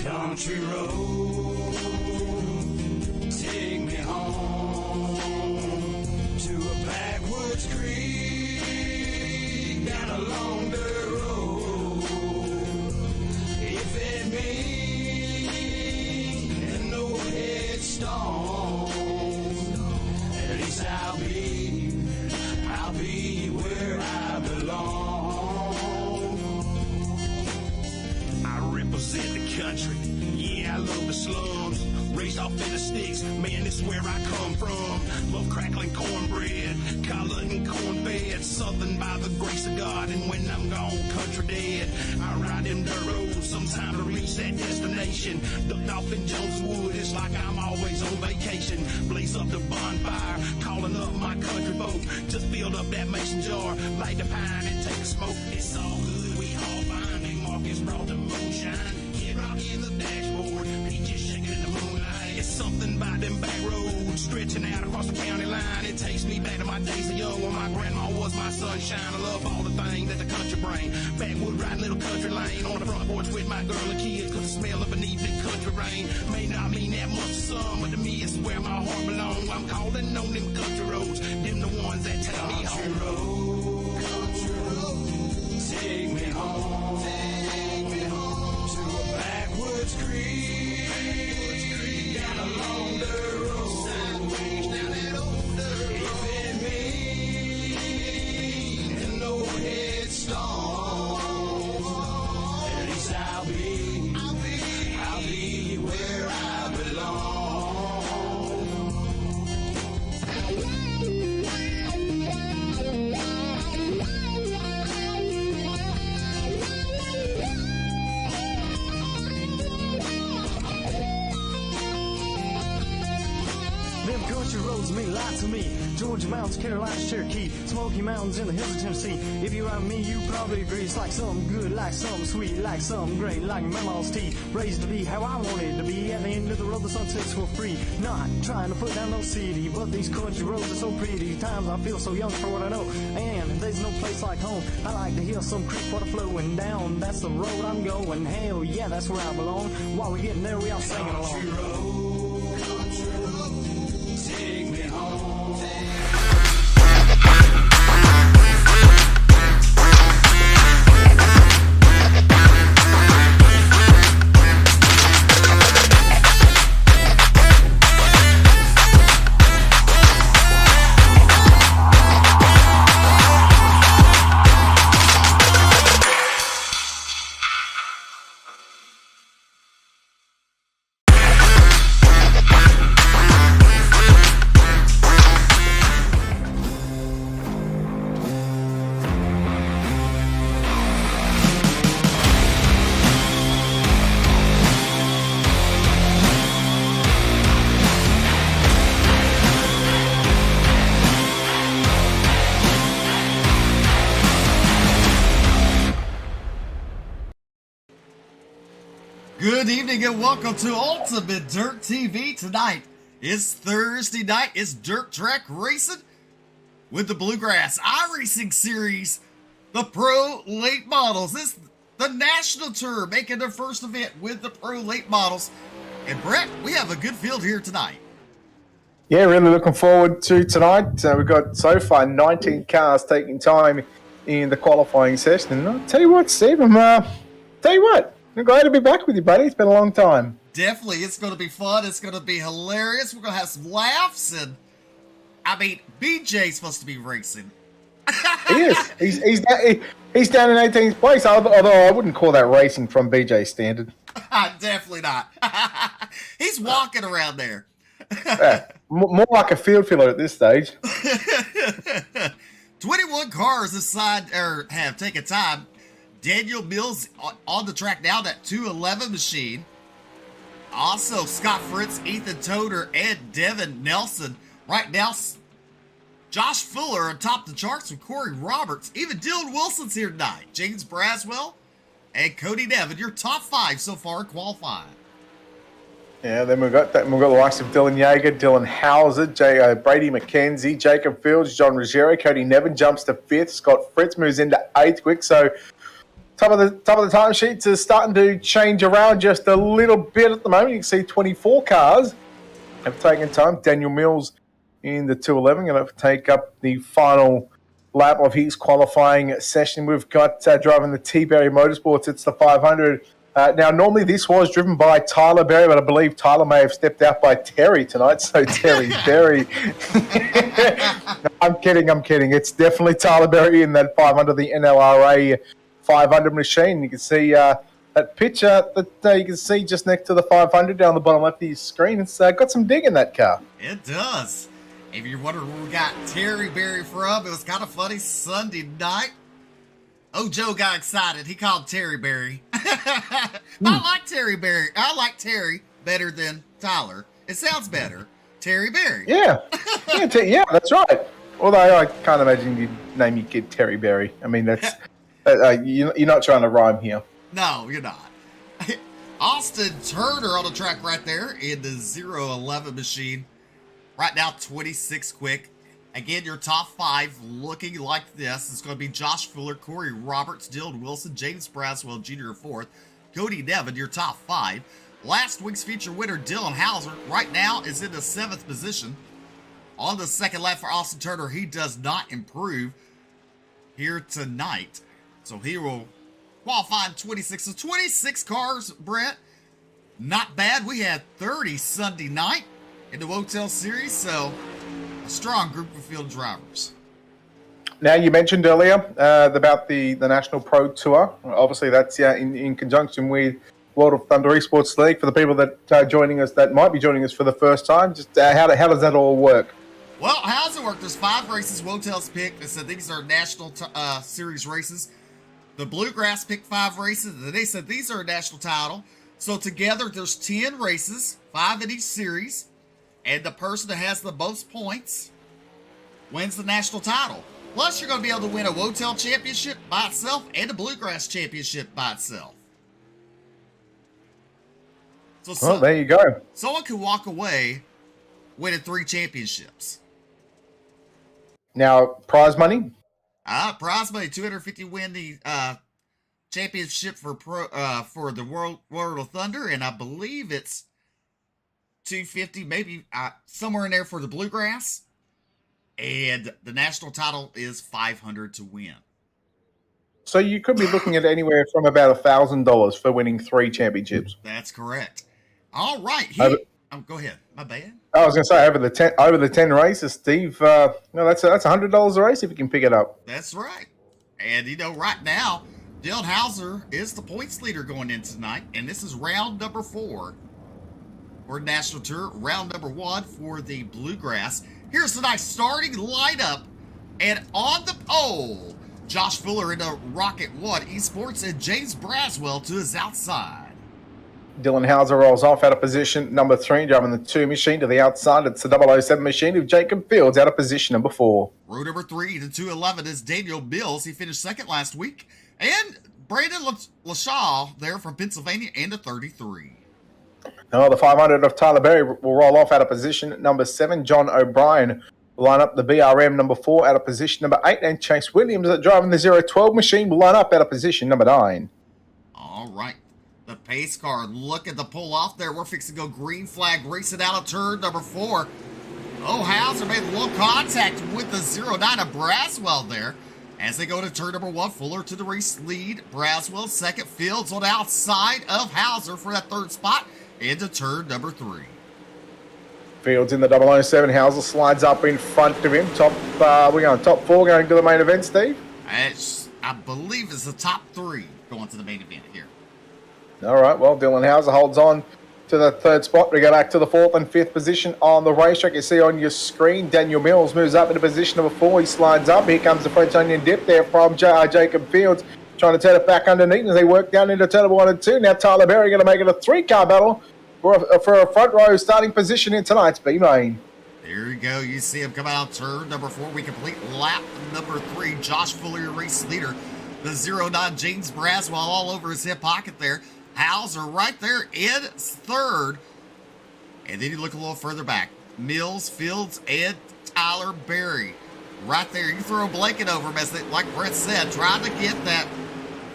Country road, take me home to a backwoods creek down a long dirt road. If it means no headstone, at least I'll be where I belong. I represent the country, yeah, I love the slums. Raised off in the sticks, man, this is where I come from. Love crackling cornbread, collar and cornbed. Southern by the grace of God, and when I'm gone, country dead. I ride them dirt roads, sometime to reach that destination. Ducked off in Jones Wood, it's like I'm always on vacation. Blaze up the bonfire, calling up my country folk. Just build up that mason jar, light the pine and take a smoke. It's all good, we all fine, and Marcus brought the moonshine. Kid Rocky in the dashboard, peaches shaking in the moonlight. It's something about them back roads, stretching out across the county line. It takes me back to my days of young, when my grandma was my sunshine. I love all the things that the country bring. Backwood riding little country lane, on the front porch with my girl and kids, cause the smell of beneath the country rain may not mean that much to some, but to me it's where my heart belongs. I'm calling on them country roads, them the ones that take me home. Country road, take me home, to a backwoods creek, down a long dirt road, sideways down that old dirt road. If it means no headstone, at least I'll be where I belong. Them country roads mean a lot to me. Georgia mountains, Carolinas, Cherokee, Smoky Mountains in the hills of Tennessee. If you're like me, you probably agree it's like something good, like something sweet, like something great, like Mama's tea. Raised to be how I wanted to be. At the end of the road, the sun sets for free. Not trying to put down no city, but these country roads are so pretty. Times I feel so young for what I know, and there's no place like home. I like to hear some creek water flowing down. That's the road I'm going. Hell yeah, that's where I belong. While we're getting there, we all singing along. Country road, take me home. Good evening and welcome to Ultimate Dirt TV. Tonight is Thursday night. It's dirt track racing with the Bluegrass iRacing Series, the Pro Late Models. This is the National Tour making their first event with the Pro Late Models. And Brett, we have a good field here tonight. Yeah, really looking forward to tonight. We've got so far 19 cars taking time in the qualifying session. And I'll tell you what, Steve, I'm glad to be back with you, buddy. It's been a long time. Definitely. It's going to be fun. It's going to be hilarious. We're going to have some laughs. And, I mean, BJ's supposed to be racing. He is. He's down in 18th place, although I wouldn't call that racing from BJ's standard. Definitely not. He's walking around there. More like a field filler at this stage. 21 cars have taken time. Daniel Mills on the track now, that 211 machine. Also, Scott Fritz, Ethan Toder, and Devin Nelson. Right now, Josh Fuller atop the charts with Corey Roberts. Even Dylan Wilson's here tonight. James Braswell and Cody Nevin, your top 5 so far in qualifying. Yeah, then we've got the likes of Dylan Yeager, Dylan Hauser, Brady McKenzie, Jacob Fields, John Ruggiero, Cody Nevin jumps to 5th. Scott Fritz moves into 8th quick. So Top of the timesheets is starting to change around just a little bit at the moment. You can see 24 cars have taken time. Daniel Mills in the 211 going to take up the final lap of his qualifying session. We've got driving the T-Berry Motorsports. It's the 500. Now, normally this was driven by Tyler Berry, but I believe Tyler may have stepped out by Terry tonight. So Terry Berry. No, I'm kidding. It's definitely Tyler Berry in that 500, the NLRA 500 machine. You can see that picture that you can see just next to the 500 down the bottom left of your screen. It's got some dig in that car. It does. If you're wondering where we got Terry Berry from, it was kind of funny. Sunday night, Joe got excited. He called Terry Berry. I like Terry Berry. I like Terry better than Tyler. It sounds better. Terry Berry. Yeah, yeah, that's right. Although I can't imagine you'd name your kid Terry Berry. I mean, that's you're not trying to rhyme here. No, you're not. Austin Turner on the track right there in the 011 machine. Right now, 26 quick. Again, your top 5 looking like this. It's going to be Josh Fuller, Corey Roberts, Dylan Wilson, James Braswell Jr. 4th, Cody Nevin, your top 5. Last week's feature winner, Dylan Hauser, right now is in the 7th position. On the second lap for Austin Turner, he does not improve here tonight. So he will qualify in 26. So 26 cars, Brett. Not bad. We had 30 Sunday night in the Wotel Series, so a strong group of field drivers. Now, you mentioned earlier about the National Pro Tour. Obviously, that's in conjunction with World of Thunder Esports League. For the people that are joining us, that might be joining us for the first time, just how does that all work? Well, how does it work? There's 5 races Wotel's picked. They said these are national series races. The Bluegrass picked 5 races, and they said these are a national title. So together, there's 10 races, 5 in each series. And the person that has the most points wins the national title. Plus, you're going to be able to win a Wotel Championship by itself and a Bluegrass Championship by itself. So there you go. Someone could walk away winning 3 championships. Now, prize money? Prize money, $250 win the championship for the World of Thunder, and I believe it's $250, maybe somewhere in there for the Bluegrass, and the national title is $500 to win. So you could be looking at anywhere from about $1,000 for winning 3 championships. That's correct. All right, go ahead. My bad. I was going to say over the 10 races, Steve. No, that's $100 a race if you can pick it up. That's right. And right now, Dylan Hauser is the points leader going in tonight, and this is round number 4. For National Tour, round number 1 for the Bluegrass. Here's tonight's starting lineup. And on the pole, Josh Fuller in the Rocket 1 Esports and James Braswell to his outside. Dylan Hauser rolls off out of position number 3, driving the 2 machine to the outside. It's the 007 machine of Jacob Fields out of position number 4. Row number 3, the 211 is Daniel Mills. He finished 2nd last week. And Brandon LaShaw there from Pennsylvania in the 33. Now, the 500 of Tyler Berry will roll off out of position number 7. John O'Brien will line up the BRM number 4 out of position number 8. And Chase Williams, driving the 012 machine, will line up out of position number 9. All right. The pace car looking to pull off there. We're fixing to go green flag racing out of turn number 4. Hauser made a little contact with the 09 of Braswell there. As they go to turn number 1, Fuller to the race lead. Braswell 2nd, Fields on the outside of Hauser for that 3rd spot. Into turn number 3. Fields in the 007. Hauser slides up in front of him. We're going top 4 going to the main event, Steve? I believe it's the top 3 going to the main event here. All right, well, Dylan Hauser holds on to the 3rd spot. We go back to the 4th and 5th position on the racetrack. You see on your screen, Daniel Mills moves up into position number 4. He slides up. Here comes the French onion dip there from Jacob Fields, trying to turn it back underneath as they work down into turn number 1 and 2. Now Tyler Berry going to make it a 3-car battle for a front row starting position in tonight's B main. There you go. You see him come out turn number 4. We complete lap number 3. Josh Fuller, your race leader. The 09 James Braswell all over his hip pocket there. Hauser right there in 3rd. And then you look a little further back. Mills, Fields, and Tyler Berry. Right there. You throw a blanket over him, as they, like Brett said, trying to get that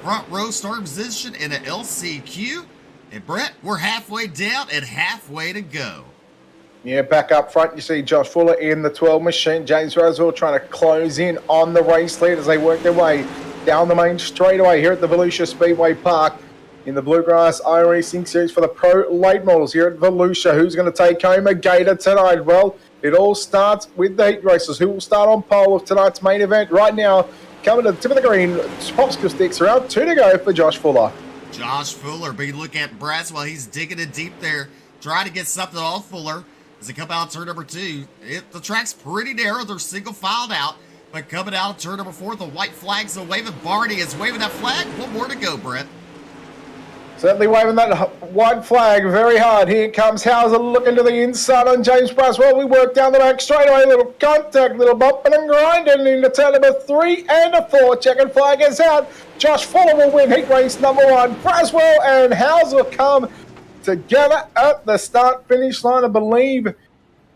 front row starting position in an LCQ. And Brett, we're halfway down and halfway to go. Yeah, back up front, you see Josh Fuller in the 12 machine. James Roswell trying to close in on the race lead as they work their way down the main straightaway here at the Volusia Speedway Park in the Bluegrass iRacing Series for the Pro Late Models here at Volusia. Who's going to take home a gator tonight? Well, it all starts with the heat races. Who will start on pole of tonight's main event right now? Coming to the tip of the green, popsicle sticks around 2 to go for Josh Fuller. Josh Fuller, be looking at Braswell. He's digging it deep there, trying to get something off Fuller. As they come out of turn number 2, the track's pretty narrow. They're single filed out. But coming out of turn number 4, the white flags are waving. Barney is waving that flag. One more to go, Brett. Certainly waving that white flag very hard. Here comes Hauser looking to the inside on James Braswell. We work down the back straight away. Little contact, little bumping and grinding into turn number 3 and a 4. Checking flag is out. Josh Fuller will win heat race number 1. Braswell and Hauser come together at the start-finish line. I believe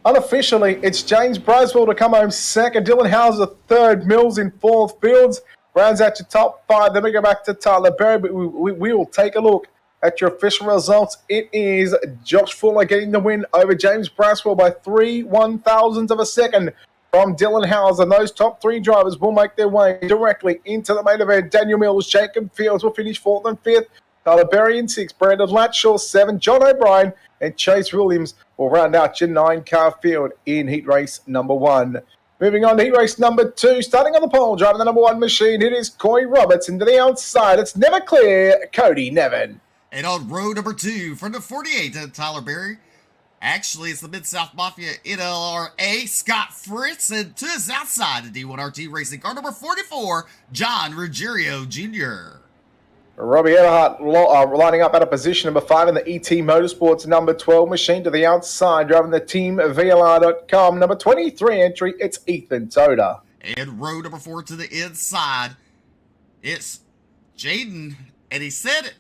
unofficially it's James Braswell to come home second, Dylan Hauser third, Mills in fourth, Fields rounds out your top 5. Then we go back to Tyler Berry, but we will take a look at your official results. It is Josh Fuller getting the win over James Braswell by 3 1,000ths of a second from Dylan Hauser. And those top 3 drivers will make their way directly into the main event. Daniel Mills, Jacob Fields will finish 4th and 5th. Tyler Berry in 6th, Brandon Latshaw 7th, John O'Brien and Chase Williams will round out your 9-car field in heat race number 1. Moving on to heat race number 2, starting on the pole, driving the number 1 machine, it is Corey Roberts, and to the outside, it's never clear, Cody Nevin. And on row number 2, from the 48 to Tyler Berry, actually, it's the Mid-South Mafia NLRA, Scott Fritz, and to his outside, the D1RT Racing car number 44, John Ruggiero Jr. Robbie Everhart lining up at a position number 5 in the ET Motorsports number 12 machine to the outside, driving the Team VLR.com number 23 entry, it's Ethan Toda. And row number 4 to the inside, it's Jaden, and he said it.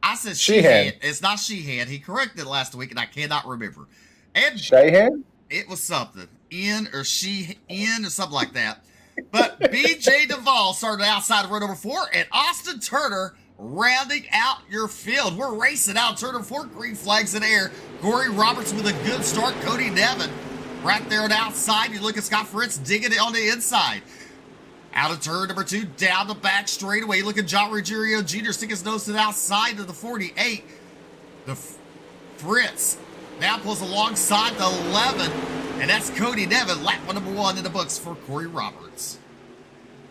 I said Sheehan. It's not Sheehan. He corrected it last week, and I cannot remember. And Sheehan? It was something. In or something like that. But BJ Duvall started outside of row number 4, and Austin Turner rounding out your field. We're racing out turn number 4, green flags in the air. Corey Roberts with a good start. Cody Nevin right there on the outside. You look at Scott Fritz digging it on the inside. Out of turn number 2, down the back straightaway. You look at John Ruggiero Jr. stick his nose to the outside of the 48. The Fritz now pulls alongside the 11. And that's Cody Nevin, lap number 1 in the books for Corey Roberts.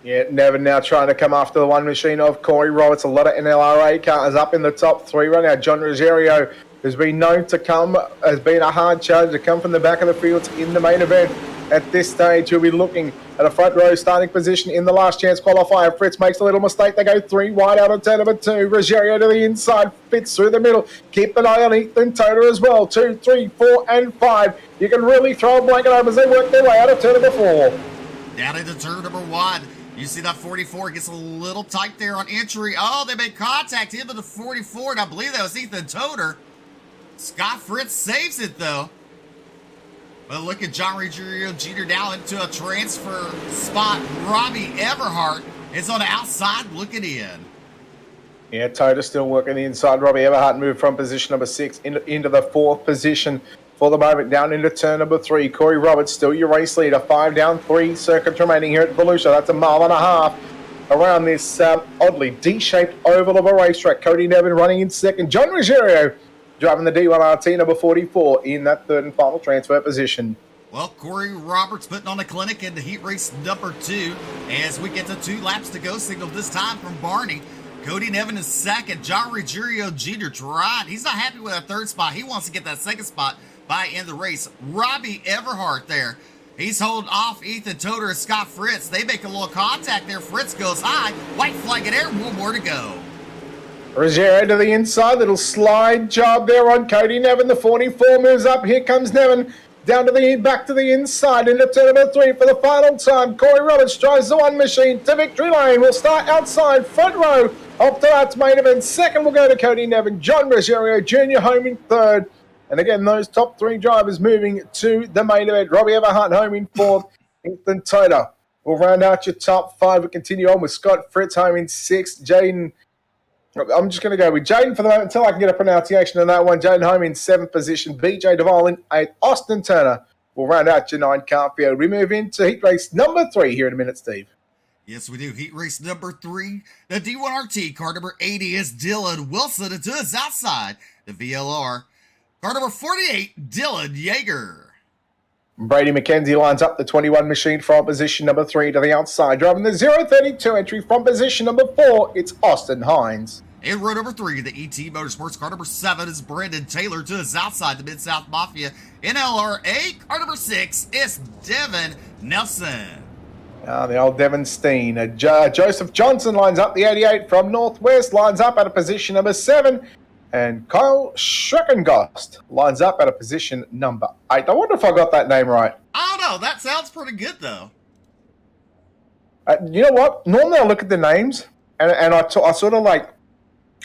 Yeah, Nevin now trying to come after the 1 machine of Corey Roberts. A lot of NLRA cars up in the top 3 right now. John Ruggiero has been known to come, has been a hard charge to come from the back of the fields in the main event. At this stage, you'll be looking at a front row starting position in the last chance qualifier. Fritz makes a little mistake. They go 3 wide out of turn number 2. Ruggiero to the inside, fits through the middle. Keep an eye on Ethan Toda as well. 2, 3, 4, and 5. You can really throw a blanket over as they work their way out of turn number 4. Down into turn number 1. You see that 44 gets a little tight there on entry. Oh, they made contact into the 44, and I believe that was Ethan Toda. Scott Fritz saves it, though. But look at John Ruggiero Jr. now into a transfer spot. Robbie Everhart is on the outside looking in. Yeah, Toda still working the inside. Robbie Everhart moved from position number 6 into the 4th position for the moment, down into turn number 3. Corey Roberts still your race leader. 5 down, 3 circuits remaining here at Volusia. That's a mile and a half around this oddly D-shaped oval of a racetrack. Cody Nevin running in second. John Ruggiero driving the D1RT number 44 in that 3rd and final transfer position. Well, Corey Roberts putting on a clinic in the heat race number 2 as we get to 2 laps to go. Signal this time from Barney. Cody Nevin is second. John Ruggiero Jr. tried. He's not happy with that 3rd spot. He wants to get that 2nd spot by end of the race. Robbie Everhart there. He's holding off Ethan Toda and Scott Fritz. They make a little contact there. Fritz goes high. White flag in air. 1 more to go. Ruggiero to the inside, little slide job there on Cody Nevin. The 44 moves up. Here comes Nevin down to the back to the inside into turn number 3 for the final time. Corey Roberts drives the 1 machine to victory lane. We'll start outside front row. Up to that's main event. Second will go to Cody Nevin. John Ruggiero Jr. home in 3rd. And again, those top 3 drivers moving to the main event. Robbie Everhart home in 4th. Ethan Toda will round out your top 5. We continue on with Scott Fritz home in 6th. Jaden, I'm just going to go with Jaden for the moment until I can get a pronunciation on that one. Jaden home in 7th position. BJ Duvall in 8th. Austin Turner will round out your 9-car field. We move into heat race number 3 here in a minute, Steve. Yes, we do. Heat race number 3. The D1RT, car number 80 is Dylan Wilson. And to his outside, the VLR, car number 48, Dylan Yeager. Brady McKenzie lines up the 21 machine from position number 3 to the outside. Driving the 032 entry from position number 4, it's Austin Hines. In row number 3, the ET Motorsports, car number 7 is Brandon Taylor. To his outside, the Mid-South Mafia. In LRA, car number 6 is Devin Nelson. The old Devon Steen. Joseph Johnson lines up the 88 from Northwest, lines up at a position number 7. And Kyle Schreckengost lines up at a position number 8. I wonder if I got that name right. I don't know. That sounds pretty good, though. You know what? Normally I look at the names, and I sort of like,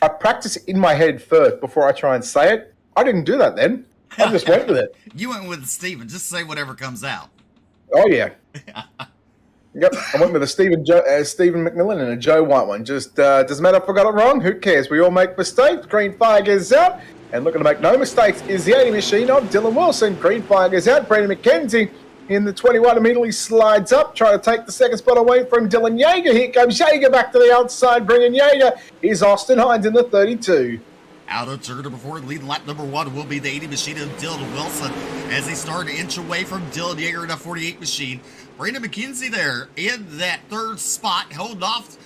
I practice it in my head first before I try and say it. I didn't do that then. I just went with it. You went with Steven. Just say whatever comes out. Oh, yeah. Yep, I went with a Stephen McMillan and a Joe White one. Just doesn't matter if I got it wrong. Who cares? We all make mistakes. Green flag is out. And looking to make no mistakes is the 80 machine of Dylan Wilson. Green flag is out. Brandon McKenzie in the 21 immediately slides up, trying to take the second spot away from Dylan Yeager. Here comes Yeager back to the outside, bringing Yeager. Is Austin Hines in the 32. Out of turn number 4, leading lap number 1 will be the 80 machine of Dylan Wilson as they start to inch away from Dylan Yeager in a 48 machine. Brandon McKenzie there in that 3rd spot, holding off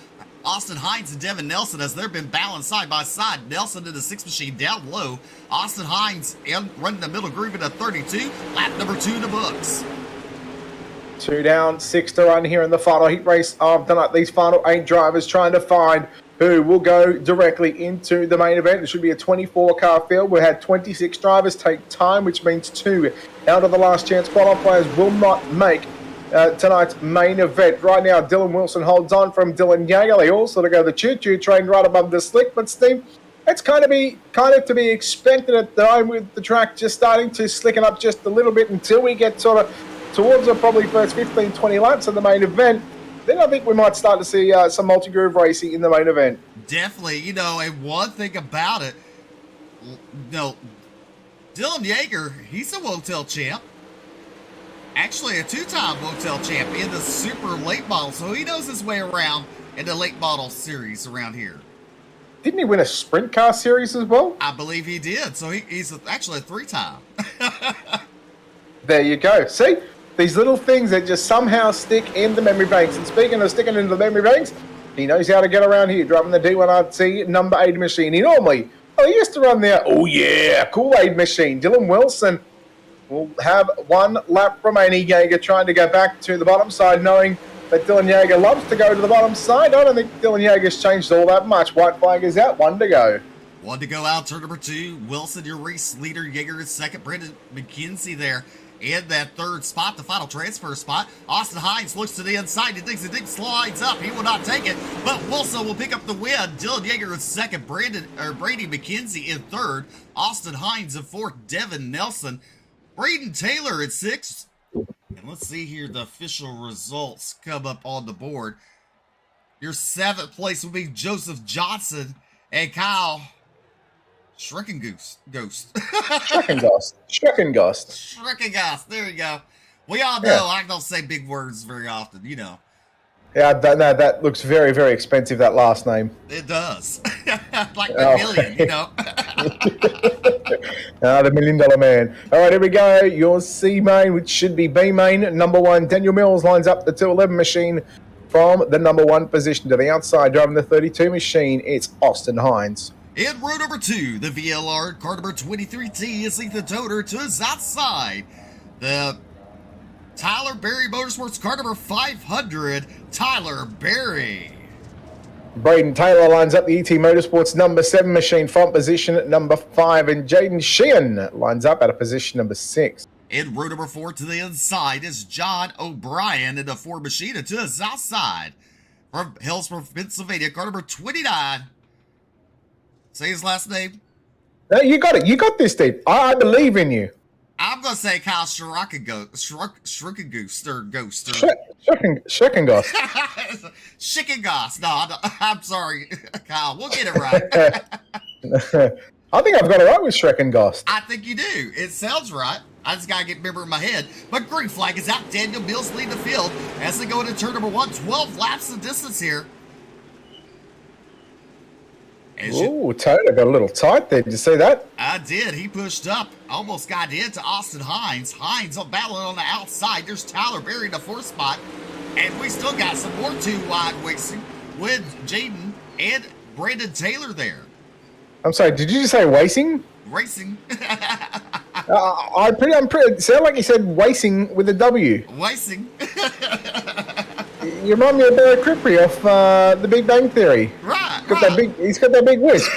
Austin Hines and Devin Nelson as they've been balanced side by side. Nelson in the 6th machine down low. Austin Hines running the middle groove in a 32. Lap number 2 in the books. 2 down, 6 to run here in the final heat race of the night. These final 8 drivers trying to find who will go directly into the main event. It should be a 24-car field. We had 26 drivers take time, which means 2 out of the last chance qualifiers will not make tonight's main event. Right now, Dylan Wilson holds on from Dylan Yeager. They all sort of go the choo-choo train right above the slick, but Steve, it's kind of to be expected at the time with the track just starting to slicken up just a little bit until we get sort of towards the probably first 15, 20 laps of the main event. Then I think we might start to see some multi-groove racing in the main event. Definitely, and one thing about it, Dylan Yeager, he's a Wotel champ. Actually, a 2-time Wotel champ in the super late model, so he knows his way around in the late model series around here. Didn't he win a sprint car series as well? I believe he did, so he's actually a 3-time. There you go. See? These little things that just somehow stick in the memory banks. And speaking of sticking into the memory banks, he knows how to get around here, driving the D1RT number 80 machine. He used to run the, Kool-Aid machine. Dylan Wilson will have 1 lap remaining. Yeager trying to go back to the bottom side, knowing that Dylan Yeager loves to go to the bottom side. I don't think Dylan Yeager's changed all that much. White flag is out, 1 to go. 1 to go out, turn number 2. Wilson, your race leader. Yeager is second. Brandon McKenzie there in that 3rd spot, the final transfer spot. Austin Hines looks to the inside. He thinks the dig slides up. He will not take it, but Wilson will pick up the win. Dylan Yeager is second. Brady McKenzie in 3rd. Austin Hines in 4th. Devin Nelson. Braden Taylor at 6th. And let's see here, the official results come up on the board. Your 7th place will be Joseph Johnson and Kyle Schreckengost. Schreckengost. There you go. We all know I don't say big words very often, Yeah, that looks very, very expensive, that last name. It does. Like the million, The $1 million man. All right, here we go. Your C main, which should be B main. Number 1, Daniel Mills lines up the 211 machine from the number 1 position to the outside. Driving the 32 machine, it's Austin Hines. In row number 2, the VLR, car number 23T is Ethan Toder to his outside. The Tyler Berry Motorsports, car number 500, Tyler Berry. Braden Taylor lines up the ET Motorsports number 7 machine front position at number 5, and Jaden Sheehan lines up at a position number 6. In row number 4 to the inside is John O'Brien in the Ford machine, and to his outside from Hillsborough, Pennsylvania, car number 29. Say his last name. No, you got it. You got this, Steve. I believe in you. I'm going to say Kyle Schreckengost. Schreckengost. Schickengost. No, I'm sorry, Kyle. We'll get it right. I think I've got it right with Schreckengost. I think you do. It sounds right. I just got to get remember in my head. But green flag is out. Daniel Mills leading the field as they go into turn number 1. 12 laps of distance here. Ooh, Toda got a little tight there. Did you see that? I did. He pushed up. Almost got into Austin Hines. Hines battling on the outside. There's Tyler Berry in the 4th spot. And we still got some more 2 wide racing with Jaden and Brandon Taylor there. I'm sorry, did you just say racing? Racing. I'm pretty. Sound like you said racing with a W. Racing. You remind me of Barry Crippery off The Big Bang Theory. Right. He's got that big whisk.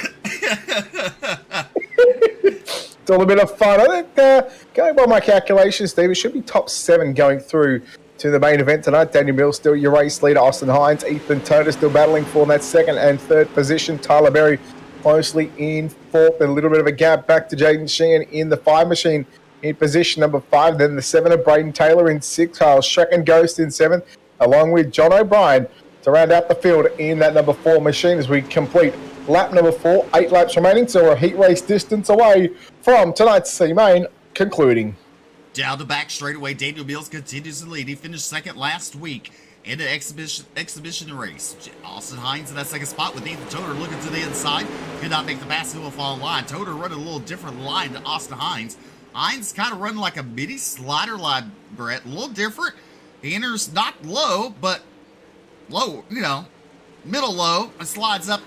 It's all a bit of fun. I think, going by my calculations, Steve, it should be top 7 going through to the main event tonight. Daniel Mills still your race leader. Austin Hines, Ethan Toda still battling for that 2nd and 3rd position. Tyler Berry closely in 4th. A little bit of a gap back to Jaden Sheehan in the 5 machine in position number 5. Then the 7 of Braden Taylor in 6th. Kyle Schreckengost in 7th, along with John O'Brien to round out the field in that number 4 machine as we complete lap number 4. 8 laps remaining, so we're a heat race distance away from tonight's C-Main concluding. Down the back straightaway, Daniel Mills continues to lead. He finished 2nd last week in an exhibition race. Austin Hines in that 2nd spot with Ethan Toder looking to the inside. Could not make the basketball line. Toder running a little different line than Austin Hines. Hines kind of running like a mini slider line, Brett. A little different. He enters not low, but low, middle low, and slides up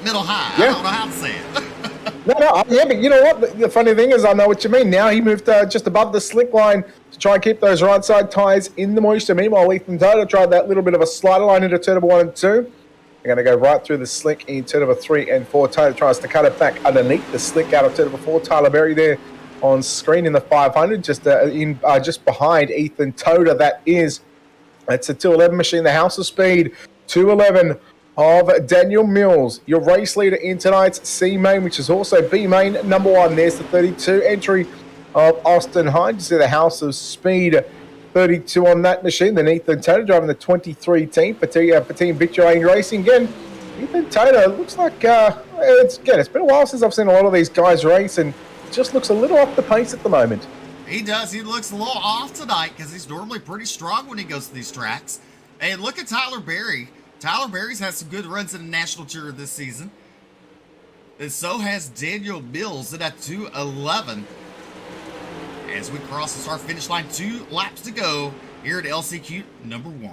middle high. Yeah. I don't know how to say it. Yeah, but you know what? The funny thing is, I know what you mean. Now he moved just above the slick line to try and keep those right side tyres in the moisture. Meanwhile, Ethan Toda tried that little bit of a slider line into turn number 1 and 2. They're going to go right through the slick in turn number 3 and 4. Toda tries to cut it back underneath the slick out of turn number 4. Tyler Berry there on screen in the 500, just behind Ethan Toda. It's a 211 machine, the House of Speed. 211 of Daniel Mills, your race leader in tonight's C-Main, which is also B-Main number 1. There's the 32 entry of Austin Hines. You see the House of Speed 32 on that machine. Then Ethan Toda driving the 23 team for Team Victory Lane Racing. Again, Ethan Toda looks like, it's been a while since I've seen a lot of these guys race, and just looks a little off the pace at the moment. He does. He looks a little off tonight because he's normally pretty strong when he goes to these tracks. And look at Tyler Berry. Tyler Berry's had some good runs in the National Tour this season. And so has Daniel Mills at that 211. As we cross the start finish line, 2 laps to go here at LCQ number 1.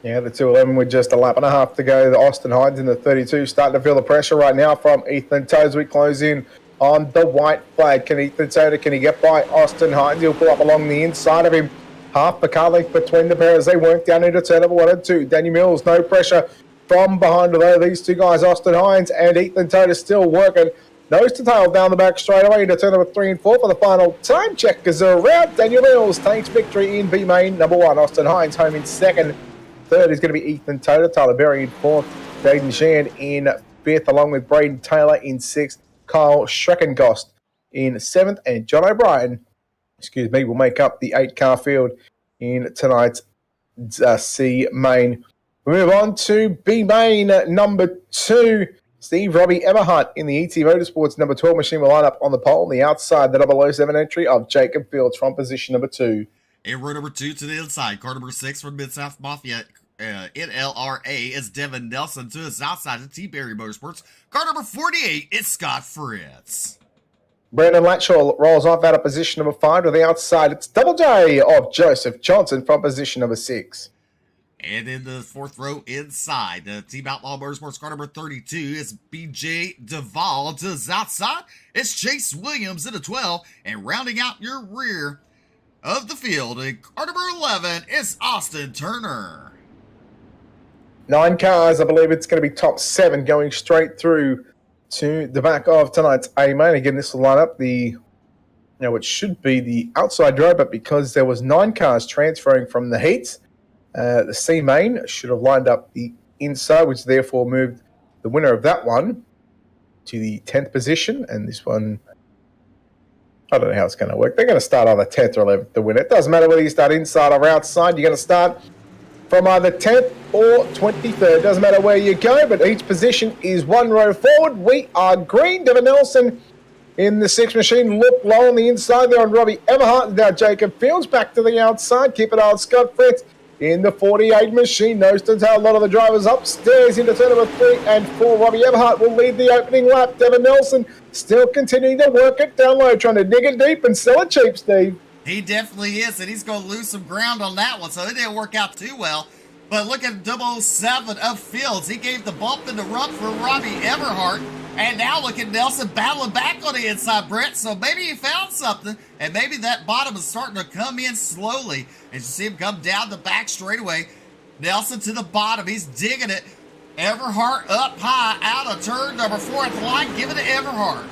Yeah, the 211 with just a lap and a half to go. The Austin Hines in the 32 starting to feel the pressure right now from Ethan Toda as we close in on the white flag. Can Ethan Toda, can he get by Austin Hines? He'll pull up along the inside of him. Half the car length between the pair as they work down into turn number 1 and 2. Daniel Mills, no pressure from behind, although these 2 guys, Austin Hines and Ethan Toda, still working nose to tail down the back straight away into turn number 3 and 4 for the final time checkers around. Daniel Mills takes victory in B-Main number 1. Austin Hines home in 2nd. 3rd is going to be Ethan Toda. Tyler Berry in 4th. Jaden Sheehan in 5th, along with Braden Taylor in 6th. Kyle Schreckengost in 7th. And John O'Brien, will make up the 8-car field in tonight's C-Main. We move on to B-Main number 2. Steve Robbie Everhart in the ET Motorsports number 12 machine will line up on the pole on the outside, the 007 entry of Jacob Fields from position number 2. In row number 2 to the inside, car number 6 from Mid-South Mafia NLRA is Devin Nelson. To his outside of T-Berry Motorsports, car number 48 is Scott Fritz. Brandon Latshaw rolls off out of position number 5 to the outside. It's Double J of Joseph Johnson from position number 6. And in the 4th row inside, the Team Outlaw Motorsports car number 32 is BJ Duvall. To his outside, it's Chase Williams in the 12. And rounding out your rear of the field, in car number 11 is Austin Turner. 9 cars, I believe it's going to be top 7 going straight through to the back of tonight's A-Main. Again, this will line up it should be the outside row, but because there was 9 cars transferring from the heats, the C-Main should have lined up the inside, which therefore moved the winner of that one to the 10th position. And this one I don't know how it's going to work. They're going to start on the 10th or 11th to win it. Doesn't matter whether you start inside or outside. You're going to start from either 10th or 23rd. Doesn't matter where you go, but each position is one row forward. We are green. Devin Nelson in the 6 machine. Look low on the inside there on Robbie Everhart. Now Jacob Fields back to the outside. Keep it on Scott Fritz in the 48 machine. Nose to tail. A lot of the drivers upstairs into turn number 3 and 4. Robbie Everhart will lead the opening lap. Devin Nelson still continuing to work it down low, trying to dig it deep and sell it cheap, Steve. He definitely is, and he's going to lose some ground on that one, so it didn't work out too well. But look at 007 of Fields. He gave the bump in the rump for Robbie Everhart. And now look at Nelson battling back on the inside, Brett. So maybe he found something, and maybe that bottom is starting to come in slowly. As you see him come down the back straightaway. Nelson to the bottom. He's digging it. Everhart up high out of turn number 4 at the line. Give it to Everhart.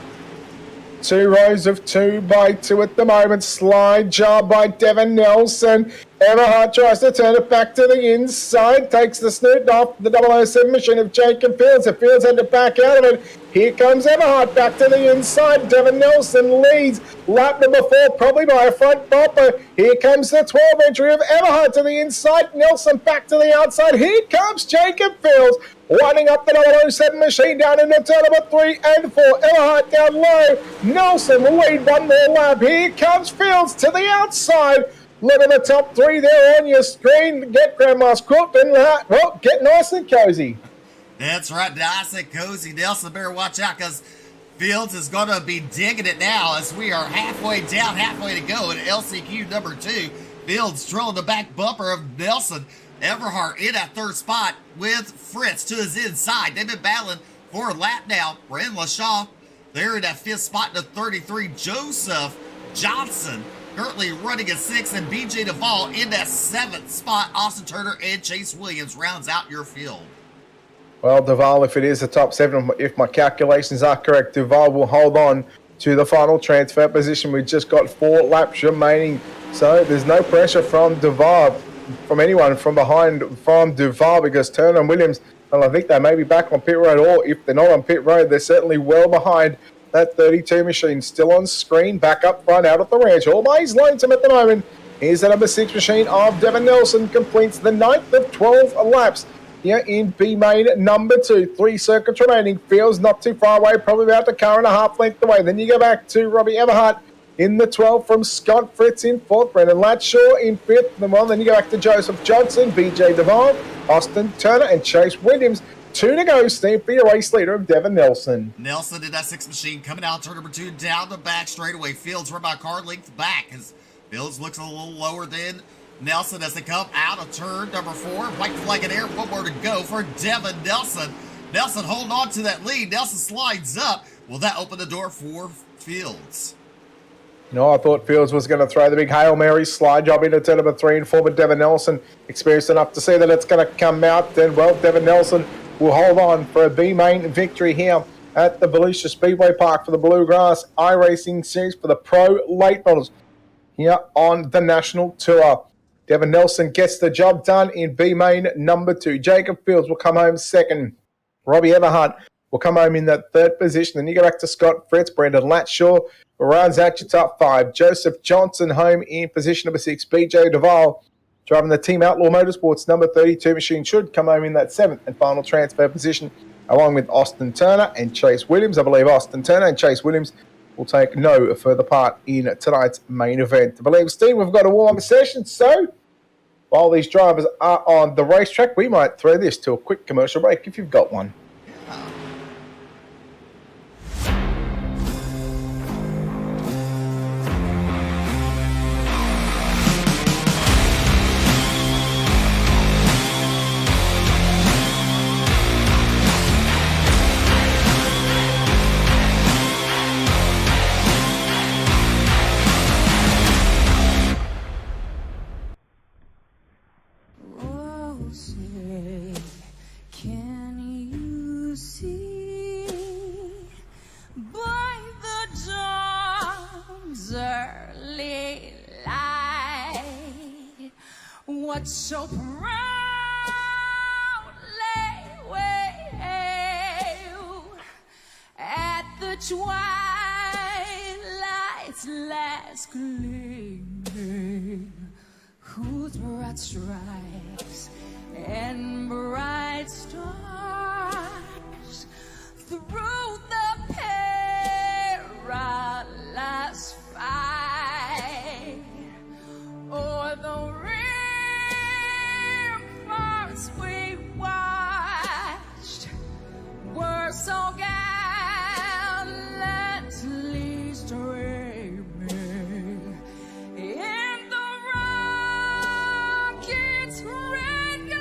2 rows of 2 by 2 at the moment. Slide job by Devin Nelson. Everhart tries to turn it back to the inside. Takes the snoot off the 007 machine of Jacob Fields. If Fields had to back out of it, here comes Everhart back to the inside. Devin Nelson leads lap number 4, probably by a front bumper. Here comes the 12 entry of Everhart to the inside. Nelson back to the outside. Here comes Jacob Fields, winding up the 007 machine down into turn number 3 and 4. Everhart down low. Nelson will lead one more lap. Here comes Fields to the outside. Look at the top 3 there on your screen. Get Grandma's quilt and, well, get nice and cozy. That's right, nice and cozy. Nelson better watch out because Fields is going to be digging it now as we are halfway down, halfway to go in LCQ number 2. Fields drilling the back bumper of Nelson. Everhart in that 3rd spot with Fritz to his inside. They've been battling for a lap now. Ren LaShaw, they're in that 5th spot in the 33. Joseph Johnson currently running at 6th, and BJ Duvall in that 7th spot. Austin Turner and Chase Williams rounds out your field. Well, Duvall, if it is the top 7, if my calculations are correct, Duvall will hold on to the final transfer position. We've just got 4 laps remaining, so there's no pressure from Duvall, from anyone from behind from Duvall, because Turner and Williams, well, I think they may be back on pit road, or if they're not on pit road, they're certainly well behind that 32 machine. Still on screen, back up front, out at the ranch. Always lonesome at the moment. Here's the number 6 machine of Devin Nelson, completes the 9th of 12 laps here in B main number 2. 3 circuits remaining. Feels not too far away, probably about the car and a half length away. Then you go back to Robbie Everhart in the 12 from Scott Fritz in 4th, Brendan Latshaw in 5th. Then you go back to Joseph Johnson, BJ Devon, Austin Turner, and Chase Williams. 2 to go, Steve, for your race leader of Devin Nelson. Nelson in that 6 machine coming out turn number 2 down the back straightaway. Fields run by car length back as Fields looks a little lower than Nelson as they come out of turn number 4. White flag in air, 1 more to go for Devin Nelson. Nelson holding on to that lead. Nelson slides up. Will that open the door for Fields? No, I thought Fields was going to throw the big Hail Mary slide job into turn number 3 and 4, but Devin Nelson experienced enough to see that it's going to come out. Then, well, Devin Nelson will hold on for a B main victory here at the Volusia Speedway Park for the Bluegrass iRacing Series for the Pro Late Models here on the National Tour. Devin Nelson gets the job done in B main number 2. Jacob Fields will come home 2nd. Robbie Everhart will come home in that 3rd position. Then you go back to Scott Fritz, Brendan Latshaw rounds out your top 5. Joseph Johnson home in position number 6. BJ Duvall driving the Team Outlaw Motorsports number 32 machine should come home in that 7th and final transfer position, along with Austin Turner and Chase Williams. I believe Austin Turner and Chase Williams will take no further part in tonight's main event. I believe, Steve, we've got a warm-up session, so while these drivers are on the racetrack, we might throw this to a quick commercial break if you've got one. So proudly wave at the twilight's night's last gleaming, whose broad stripes and bright stars through the perilous fight o'er the ramparts we watched were so gallantly streaming in the rocket's red glare,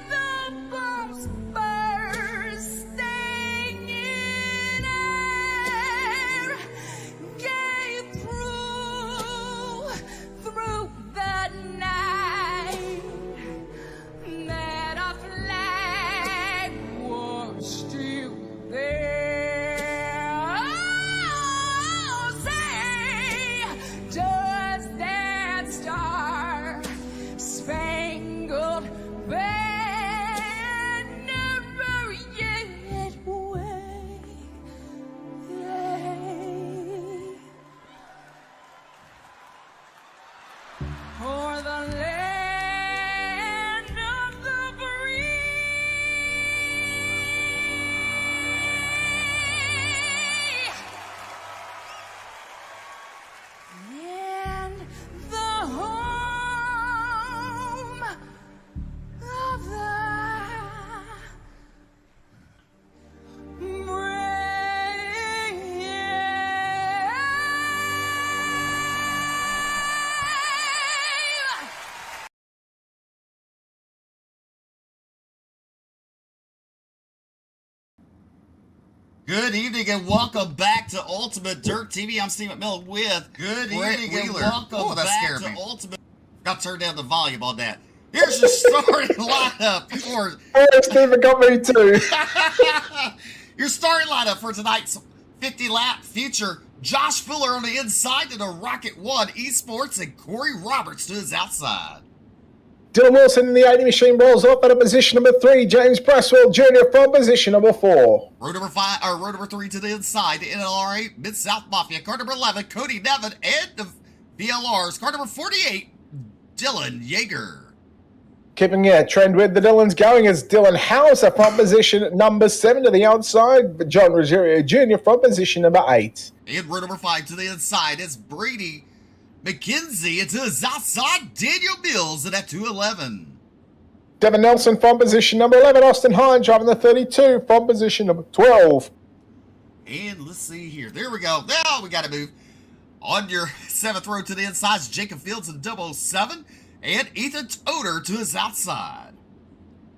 the bombs bursting in air gave through the night that our flag was still there. Oh, say, does that star-spangled banner yet wave? O'er the land of the free and the home of the brave. Good evening and welcome back to Ultimate Dirt TV. I'm Steve McMillan with Good Brett evening and Wheeler. welcome that back scared to me. Ultimate. Got to turn down the volume on that. Here's your starting lineup for Oh, Stephen got me too. your starting lineup for tonight's 50-lap future. Josh Fuller on the inside to the Rocket One Esports and Corey Roberts to his outside. Dylan Wilson in the 80 machine rolls up at position number 3. James Braswell Jr. from position number 4. Row number 3 to the inside, the NLRA Mid-South Mafia. Car number 11, Cody Nevin, and the VLRs. Car number 48, Dylan Yeager. Keeping a trend with the Dylans going is Dylan Hauser from position number 7 to the outside. John Rosario Jr. from position number 8. And row number 5 to the inside is Brady McKenzie. And to his outside, Daniel Mills at 211. Devin Nelson from position number 11. Austin Hine driving the 32 from position number 12. And let's see here. There we go. Now we got to move. On your 7th row to the inside is Jacob Fields in 007. And Ethan Toder to his outside.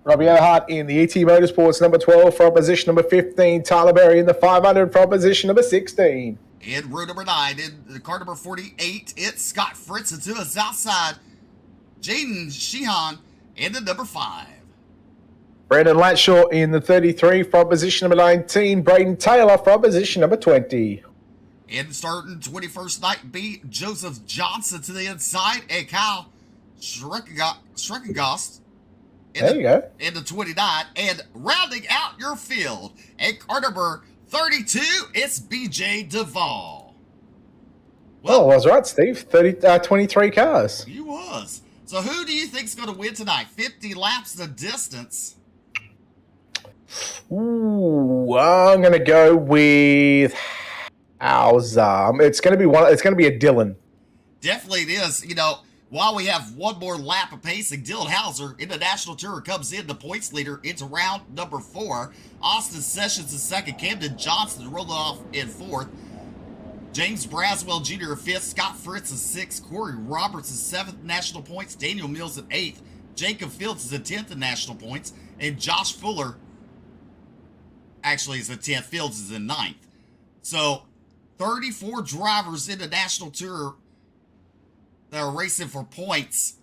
Robbie Earhart in the ET Motorsports number 12 from position number 15. Tyler Berry in the 500 from position number 16. In row number 9, in the car number 48, it's Scott Fritz, and to his outside, Jaden Sheehan in the number 5. Brandon Latshaw in the 33 from position number 19. Braden Taylor from position number 20. In starting 21st night B, Joseph Johnson to the inside, and Kyle Schreckengost in the 29. And rounding out your field, at car number 32, it's BJ Duvall. Well, I was right, Steve. 23 cars. He was. So who do you think's going to win tonight? 50 laps the distance. Ooh, I'm going to go with Hauser. It's going to be one. It's going to be a Dylan. Definitely it is. You know, while we have one more lap of pacing, Dylan Hauser in the National Tour comes in the points leader into round number 4. Austin Sessions in second. Camden Johnson rolling off in 4th. James Braswell Jr. in 5th. Scott Fritz in 6th. Corey Roberts in 7th national points. Daniel Mills in 8th. Jacob Fields is in 10th in national points. And Josh Fuller actually is in 10th. Fields is in 9th. So 34 drivers in the National Tour that are racing for points.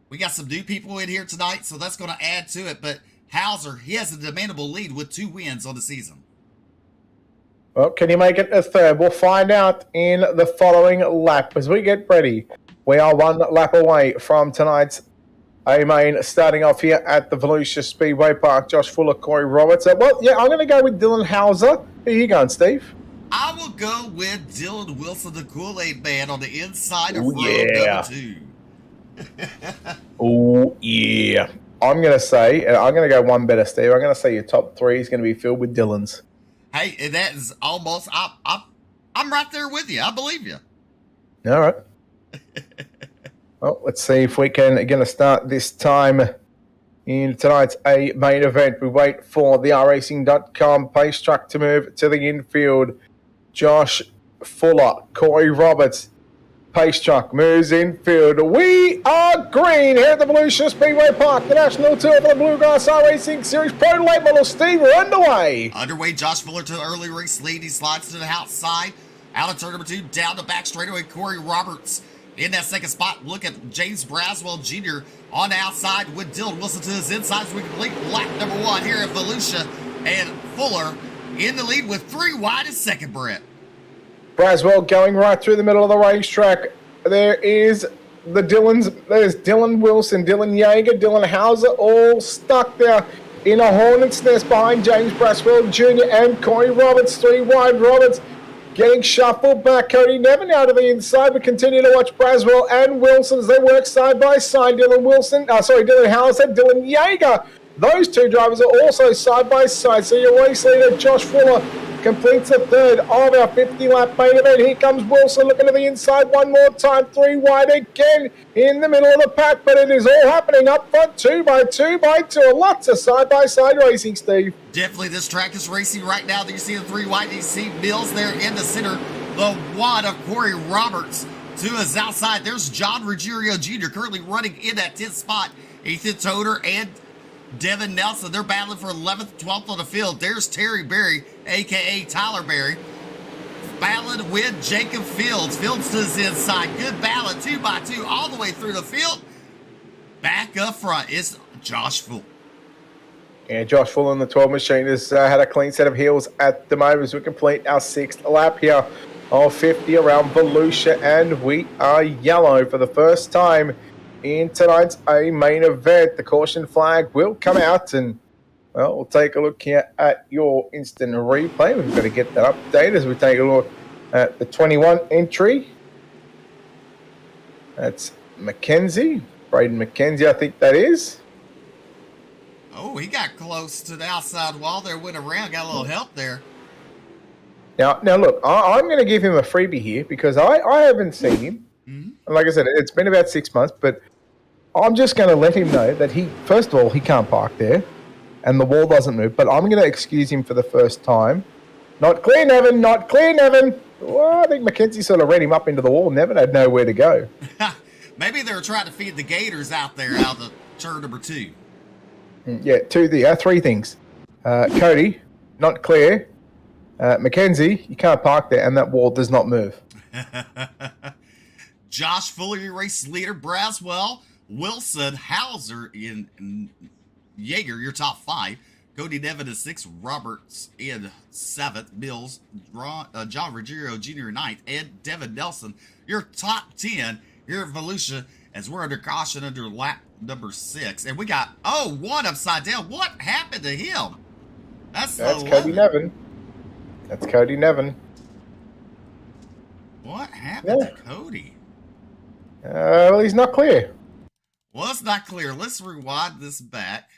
We got some new people in here tonight, so that's going to add to it. But Hauser, he has a demandable lead with 2 wins on the season. Well, can you make it a third? We'll find out in the following lap as we get ready. We are 1 lap away from tonight's A-Main, starting off here at the Volusia Speedway Park. Josh Fuller, Corey Roberts. Well, yeah, I'm going to go with Dylan Hauser. Who are you going, Steve? I will go with Dylan Wilson, the Kool-Aid Man, on the inside of Ooh, road yeah. number 2. Oh, yeah. I'm going to say, and I'm going to go one better, Steve. I'm going to say your top 3 is going to be filled with Dylans. Hey, and that is almost, I'm right there with you. I believe you. All right. Well, let's see if we can start this time in tonight's main event. We wait for the racing.com pace truck to move to the infield. Josh Fuller, Corey Roberts, pace truck moves infield. We are green here at the Volusia Speedway Park. The national tour for the Bluegrass Racing Series Pro Late Model. Steve, we're underway. Josh Fuller to the early race lead. He slides to the outside. Out of turn number 2, down the back straightaway. Corey Roberts in that second spot. Look at James Braswell Jr. on the outside with Dylan Wilson to his inside as we complete lap number 1 here at Volusia. And Fuller in the lead with 3 wide in second, Brett. Braswell going right through the middle of the racetrack. There is the Dylans. There's Dylan Wilson, Dylan Yeager, Dylan Hauser, all stuck there in a hornet's nest behind James Braswell Jr. and Corey Roberts. 3 wide. Roberts getting shuffled back. Cody Nevin out of the inside. We continue to watch Braswell and Wilson as they work side by side. Dylan Hauser, Dylan Yeager. Those 2 drivers are also side by side. So your race leader, Josh Fuller, completes a third of our 50-lap main event. Here comes Wilson looking to the inside one more time. 3 wide again in the middle of the pack, but it is all happening up front 2 by 2 by 2. Lots of side-by-side racing, Steve. Definitely this track is racing right now. You see the 3 wide. You see Mills there in the center. The wad of Corey Roberts to his outside. There's John Ruggiero Jr. currently running in that 10th spot. Ethan Toder and Devin Nelson, they're battling for 11th, 12th on the field. There's Terry Berry, a.k.a. Tyler Berry, battling with Jacob Fields. Fields to his inside. Good battle, 2 by 2 all the way through the field. Back up front is Josh Fuller. Yeah, Josh Fuller in the 12 machine has had a clean set of heels at the moment as we complete our 6th lap here of 50 around Volusia, and we are yellow for the first time in tonight's main event. The caution flag will come out, and well, we'll take a look here at your instant replay. We've got to get that updated as we take a look at the 21 entry. That's Mackenzie, Braden McKenzie, I think that is. Oh, he got close to the outside wall there, went around, got a little help there. Now look, I'm going to give him a freebie here because I haven't seen him. Mm-hmm. Like I said, it's been about 6 months, but I'm just going to let him know that first of all, he can't park there and the wall doesn't move, but I'm going to excuse him for the first time. Not clear, Nevin, not clear, Nevin. Well, I think Mackenzie sort of ran him up into the wall. Nevin had nowhere to go. Maybe they were trying to feed the gators out there out of the turn number 2. Yeah, 3 things. Cody, not clear. Mackenzie, you can't park there and that wall does not move. Josh Fuller, your race leader. Braswell, Wilson, Hauser, in Yeager, your top 5. Cody Nevin is 6th. Roberts in 7th. Mills, John Ruggiero Jr. 9th. And Devin Nelson, your top 10 here at Volusia, as we're under caution under lap number 6. And we got, one upside down. What happened to him? That's Cody Nevin. That's Cody Nevin. What happened to Cody? Well, he's not clear. Well, it's not clear. Let's rewind this back.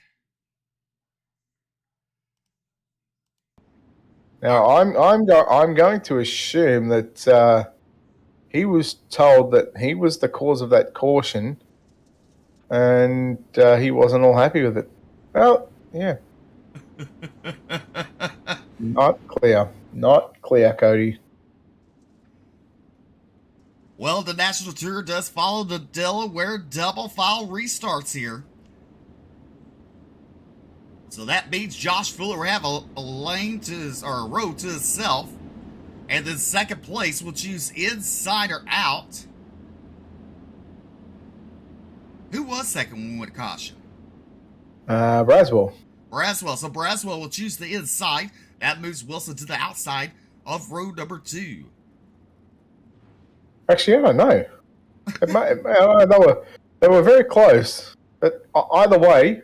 Now, I'm going to assume that he was told that he was the cause of that caution, and he wasn't all happy with it. Well, yeah. Not clear, Cody. Well, the National Tour does follow the Delaware double file restarts here. So that means Josh Fuller will have a lane to his, or a row to himself. And then second place will choose inside or out. Who was second when we went to caution? Braswell. So Braswell will choose the inside. That moves Wilson to the outside of row number 2. Actually, I don't know. They were very close. But either way,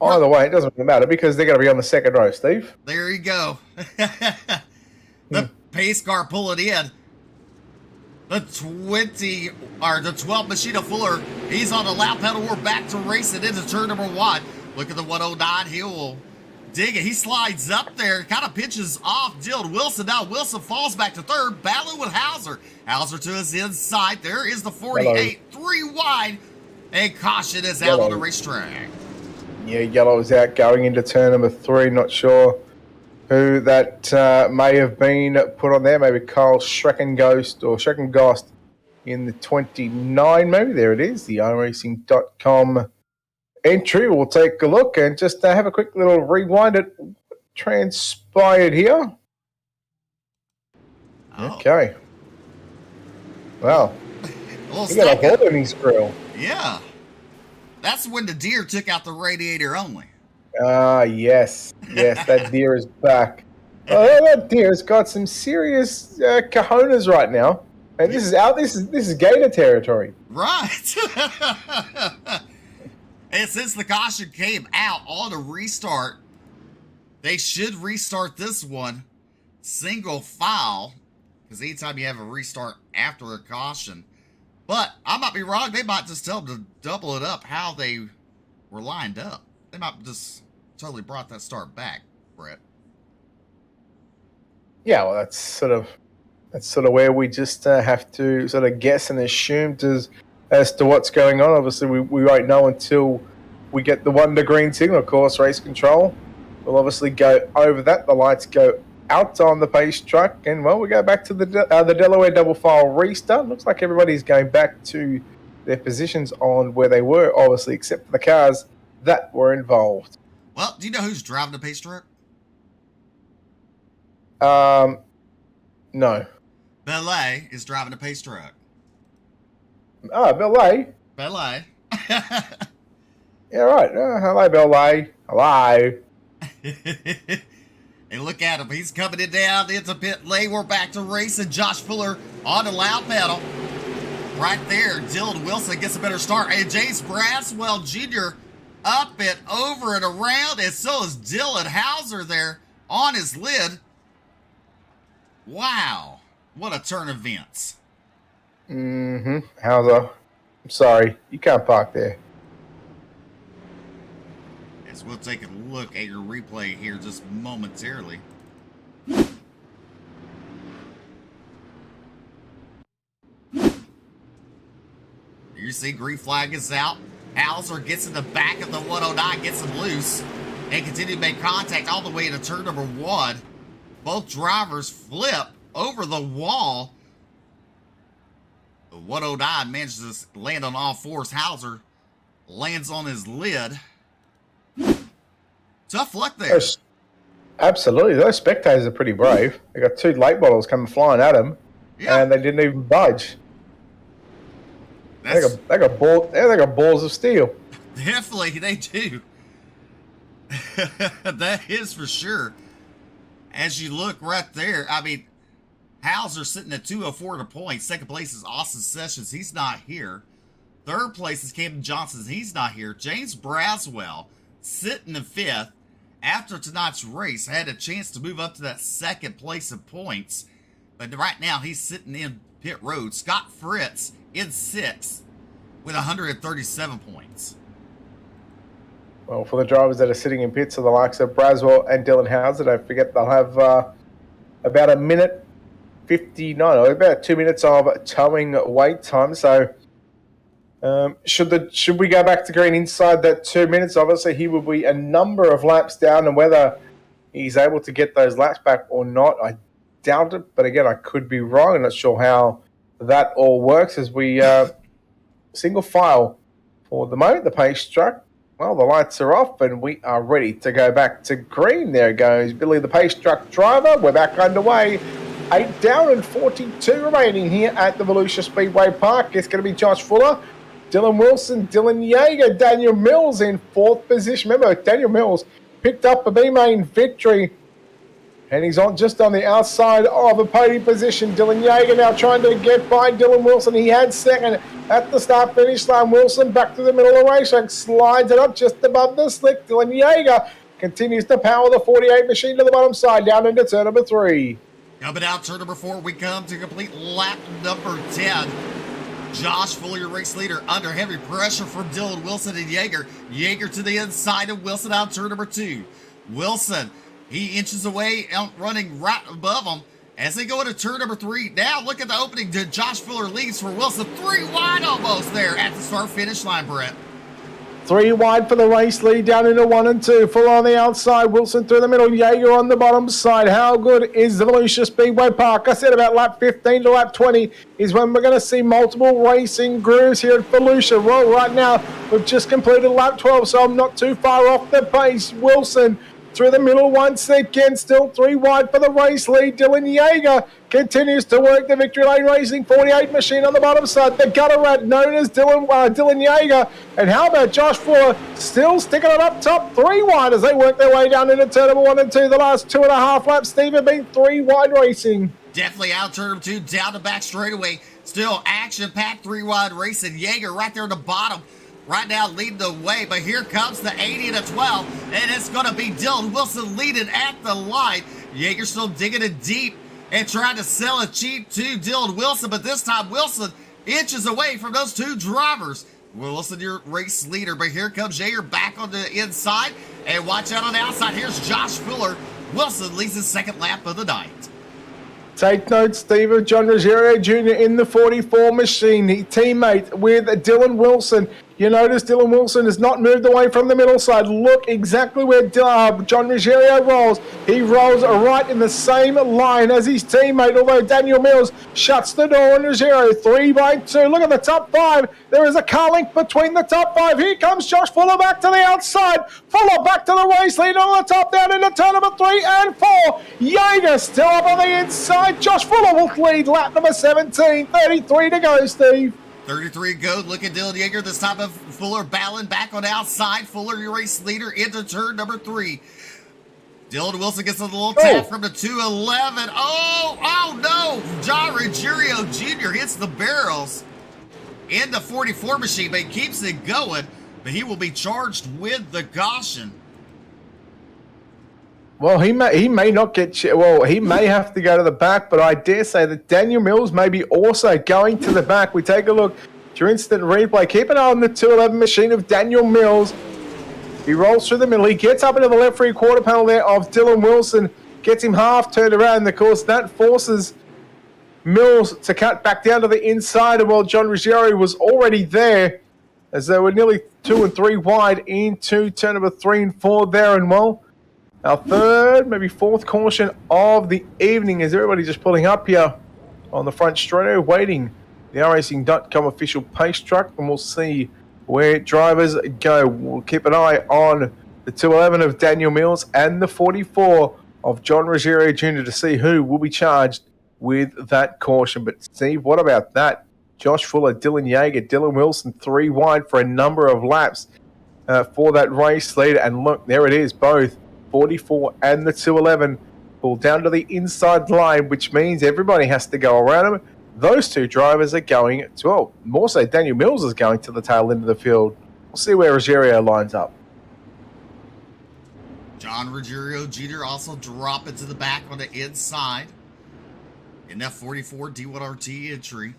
Either way, it doesn't really matter because they're going to be on the second row, Steve. There you go. The pace car pulling in. The 12 Machina Fuller. He's on the loud pedal. We're back to racing into turn number 1. Look at the 109. He will dig it. He slides up there. Kind of pitches off Dylan Wilson. Now Wilson falls back to third. Battling with Hauser. Hauser to his inside. There is the 48. Yellow. 3 wide. And caution is out on the racetrack. Yeah, yellow is out going into turn number 3. Not sure who that may have been put on there. Maybe Kyle Schreckengost in the 29, maybe. There it is, the iRacing.com entry. We'll take a look and just have a quick little rewind at what transpired here. Oh. Okay. Well, he got a hole in his grill. Yeah. That's when the deer took out the radiator only. Yes. Yes, that deer is back. Oh, that deer's got some serious cojones right now. And this is gator territory. Right. And since the caution came out on a restart, they should restart this one single file. Because anytime you have a restart after a caution. But I might be wrong. They might just tell them to double it up how they were lined up. They might just totally brought that start back, Brett. Yeah, well, that's sort of where we just have to sort of guess and assume as to what's going on. Obviously, we won't know until we get the Wonder Green signal. Of course, race control will obviously go over that. The lights go out on the pace truck, and well, we go back to the Delaware double file restart. Looks like everybody's going back to their positions on where they were, obviously, except for the cars that were involved. Well, do you know who's driving the pace truck? No. Belay is driving the pace truck. Oh, Belay. Belay. Yeah, right. Hello, Belay. Hello. And look at him. He's coming in down into pit lane. We're back to racing. Josh Fuller on the loud pedal. Right there, Dylan Wilson gets a better start. And James Braswell Jr. up and over and around. And so is Dylan Hauser there on his lid. Wow. What a turn of events. Hauser, I'm sorry. You can't park there. As we'll take a look at your replay here just momentarily. You see green flag is out. Hauser gets in the back of the 109, gets him loose, and continue to make contact all the way into turn number 1. Both drivers flip over the wall. The 109 manages to land on all fours. Hauser lands on his lid. Tough luck there. Absolutely. Those spectators are pretty brave. They got 2 late bottles coming flying at them, and they didn't even budge. They got balls of steel. Definitely, they do. That is for sure. As you look right there, I mean, Hauser sitting at 204 to points. Second place is Austin Sessions. He's not here. Third place is Camden Johnson. He's not here. James Braswell sitting in 5th. After tonight's race, had a chance to move up to that second place of points. But right now, he's sitting in pit road. Scott Fritz in 6th with 137 points. Well, for the drivers that are sitting in pits, so the likes of Braswell and Dylan Hauser, don't forget they'll have about a minute 59, or about 2 minutes of towing wait time. So should we go back to green inside that 2 minutes? Obviously, he will be a number of laps down, and whether he's able to get those laps back or not, I doubt it. But again, I could be wrong. I'm not sure how that all works as we single file for the moment. The pace truck. Well, the lights are off and we are ready to go back to green. There goes Billy, the pace truck driver. We're back underway. 8 down and 42 remaining here at the Volusia Speedway Park. It's going to be Josh Fuller, Dylan Wilson, Dylan Yeager, Daniel Mills in 4th position. Remember, Daniel Mills picked up a B-main victory And he's on just on the outside of a podium position. Dylan Yeager now trying to get by Dylan Wilson. He had second at the start-finish line. Wilson back to the middle of the racetrack, slides it up just above the slick. Dylan Yeager continues to power the 48 machine to the bottom side, down into turn number 3. Coming out turn number 4, we come to complete lap number 10. Josh Fuller, your race leader, under heavy pressure from Dylan Wilson and Yeager. Yeager to the inside of Wilson out turn number 2. Wilson, he inches away, running right above him as they go into turn number 3. Now look at the opening. Josh Fuller leads for Wilson. 3 wide almost there at the start-finish line, Brett. 3 wide for the race lead, down into 1 and 2. Full on the outside, Wilson through the middle, Yeager on the bottom side. How good is the Volusia Speedway Park? I said about lap 15 to lap 20 is when we're going to see multiple racing grooves here at Volusia. Well, right now, we've just completed lap 12, so I'm not too far off the pace. Wilson through the middle once again, still 3 wide for the race lead. Dylan Yeager continues to work the Victory Lane Racing 48 machine on the bottom side. The gutter rat known as Dylan Yeager. And how about Josh Fuller still sticking it up top, 3 wide as they work their way down into turn number 1 and 2. The last 2.5 laps, Steve, have been 3 wide racing. Definitely out turn number 2, down the back straightaway. Still action-packed 3 wide racing. Yeager right there at the bottom. Right now leading the way, but here comes the 80 and a 12, and it's going to be Dylan Wilson leading at the line. Yeager still digging it deep and trying to sell it cheap to Dylan Wilson, but this time Wilson inches away from those 2 drivers. Wilson, your race leader, but here comes Yeager back on the inside, and watch out on the outside. Here's Josh Fuller. Wilson leads his 2nd lap of the night. Take note, Steve, of John Ruggiero Jr. in the 44 machine. He teammate with Dylan Wilson. You notice Dylan Wilson has not moved away from the middle side. Look exactly where John Ruggiero rolls. He rolls right in the same line as his teammate, although Daniel Mills shuts the door on Ruggiero. 3 by 2. Look at the top 5. There is a car link between the top 5. Here comes Josh Fuller back to the outside. Fuller back to the race lead on the top, down into turn number 3 and 4. Yeager still up on the inside. Josh Fuller will lead lap number 17. 33 to go, Steve. 33 go. Look at Dylan Yeager. This time of Fuller battling back on the outside. Fuller, your race leader, into turn number 3. Dylan Wilson gets a little tap from the 211. Oh no! John Ruggiero Jr. hits the barrels in the 44 machine, but he keeps it going. But he will be charged with the caution. Well, he may not get... Well, he may have to go to the back, but I dare say that Daniel Mills may be also going to the back. We take a look at your instant replay. Keep an eye on the 211 machine of Daniel Mills. He rolls through the middle. He gets up into the left 3/4 panel there of Dylan Wilson. Gets him half turned around. And, of course, that forces Mills to cut back down to the inside. And while John Ruggiero was already there, as they were nearly 2 and 3 wide into turn number 3 and 4 there. And, well, our 3rd, maybe 4th caution of the evening as everybody just pulling up here on the front straight, waiting the iRacing.com official pace truck, and we'll see where drivers go. We'll keep an eye on the 211 of Daniel Mills and the 44 of John Ruggiero Jr. to see who will be charged with that caution. But Steve, what about that? Josh Fuller, Dylan Yeager, Dylan Wilson, 3 wide for a number of laps for that race lead. And look, there it is, both 44 and the 211 pull down to the inside line, which means everybody has to go around them. Those 2 drivers are going to, well, more so Daniel Mills is going to the tail end of the field. We'll see where Ruggiero lines up. John Ruggiero Jr. also dropping to the back on the inside in that 44 D1RT entry.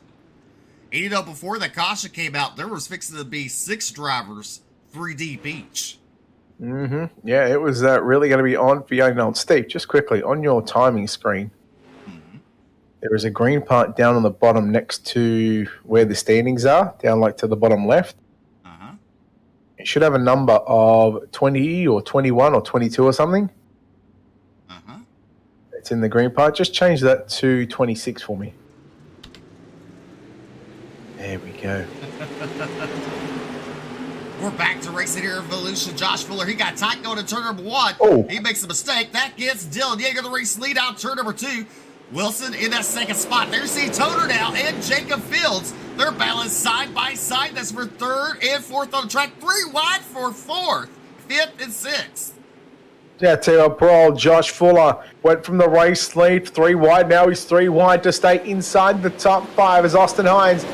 And you know, before the caution came out, there was fixing to be 6 drivers, 3 deep each. Yeah, it was really going to be on for young Nolan. Steve, just quickly, on your timing screen, there is a green part down on the bottom next to where the standings are, down like to the bottom left. It should have a number of 20 or 21 or 22 or something. It's in the green part. Just change that to 26 for me. There we go. We're back to racing here in Volusia. Josh Fuller, he got tight going to turn number 1. He makes a mistake. That gets Dylan Yeager the race lead out turn number 2. Wilson in that 2nd spot. There's C. Toner now and Jacob Fields. They're balanced side by side. That's for 3rd and 4th on the track. 3 wide for 4th, 5th, and 6th. Yeah, tell you what, poor old Josh Fuller went from the race lead 3 wide. Now he's 3 wide to stay inside the top 5 as Austin Hines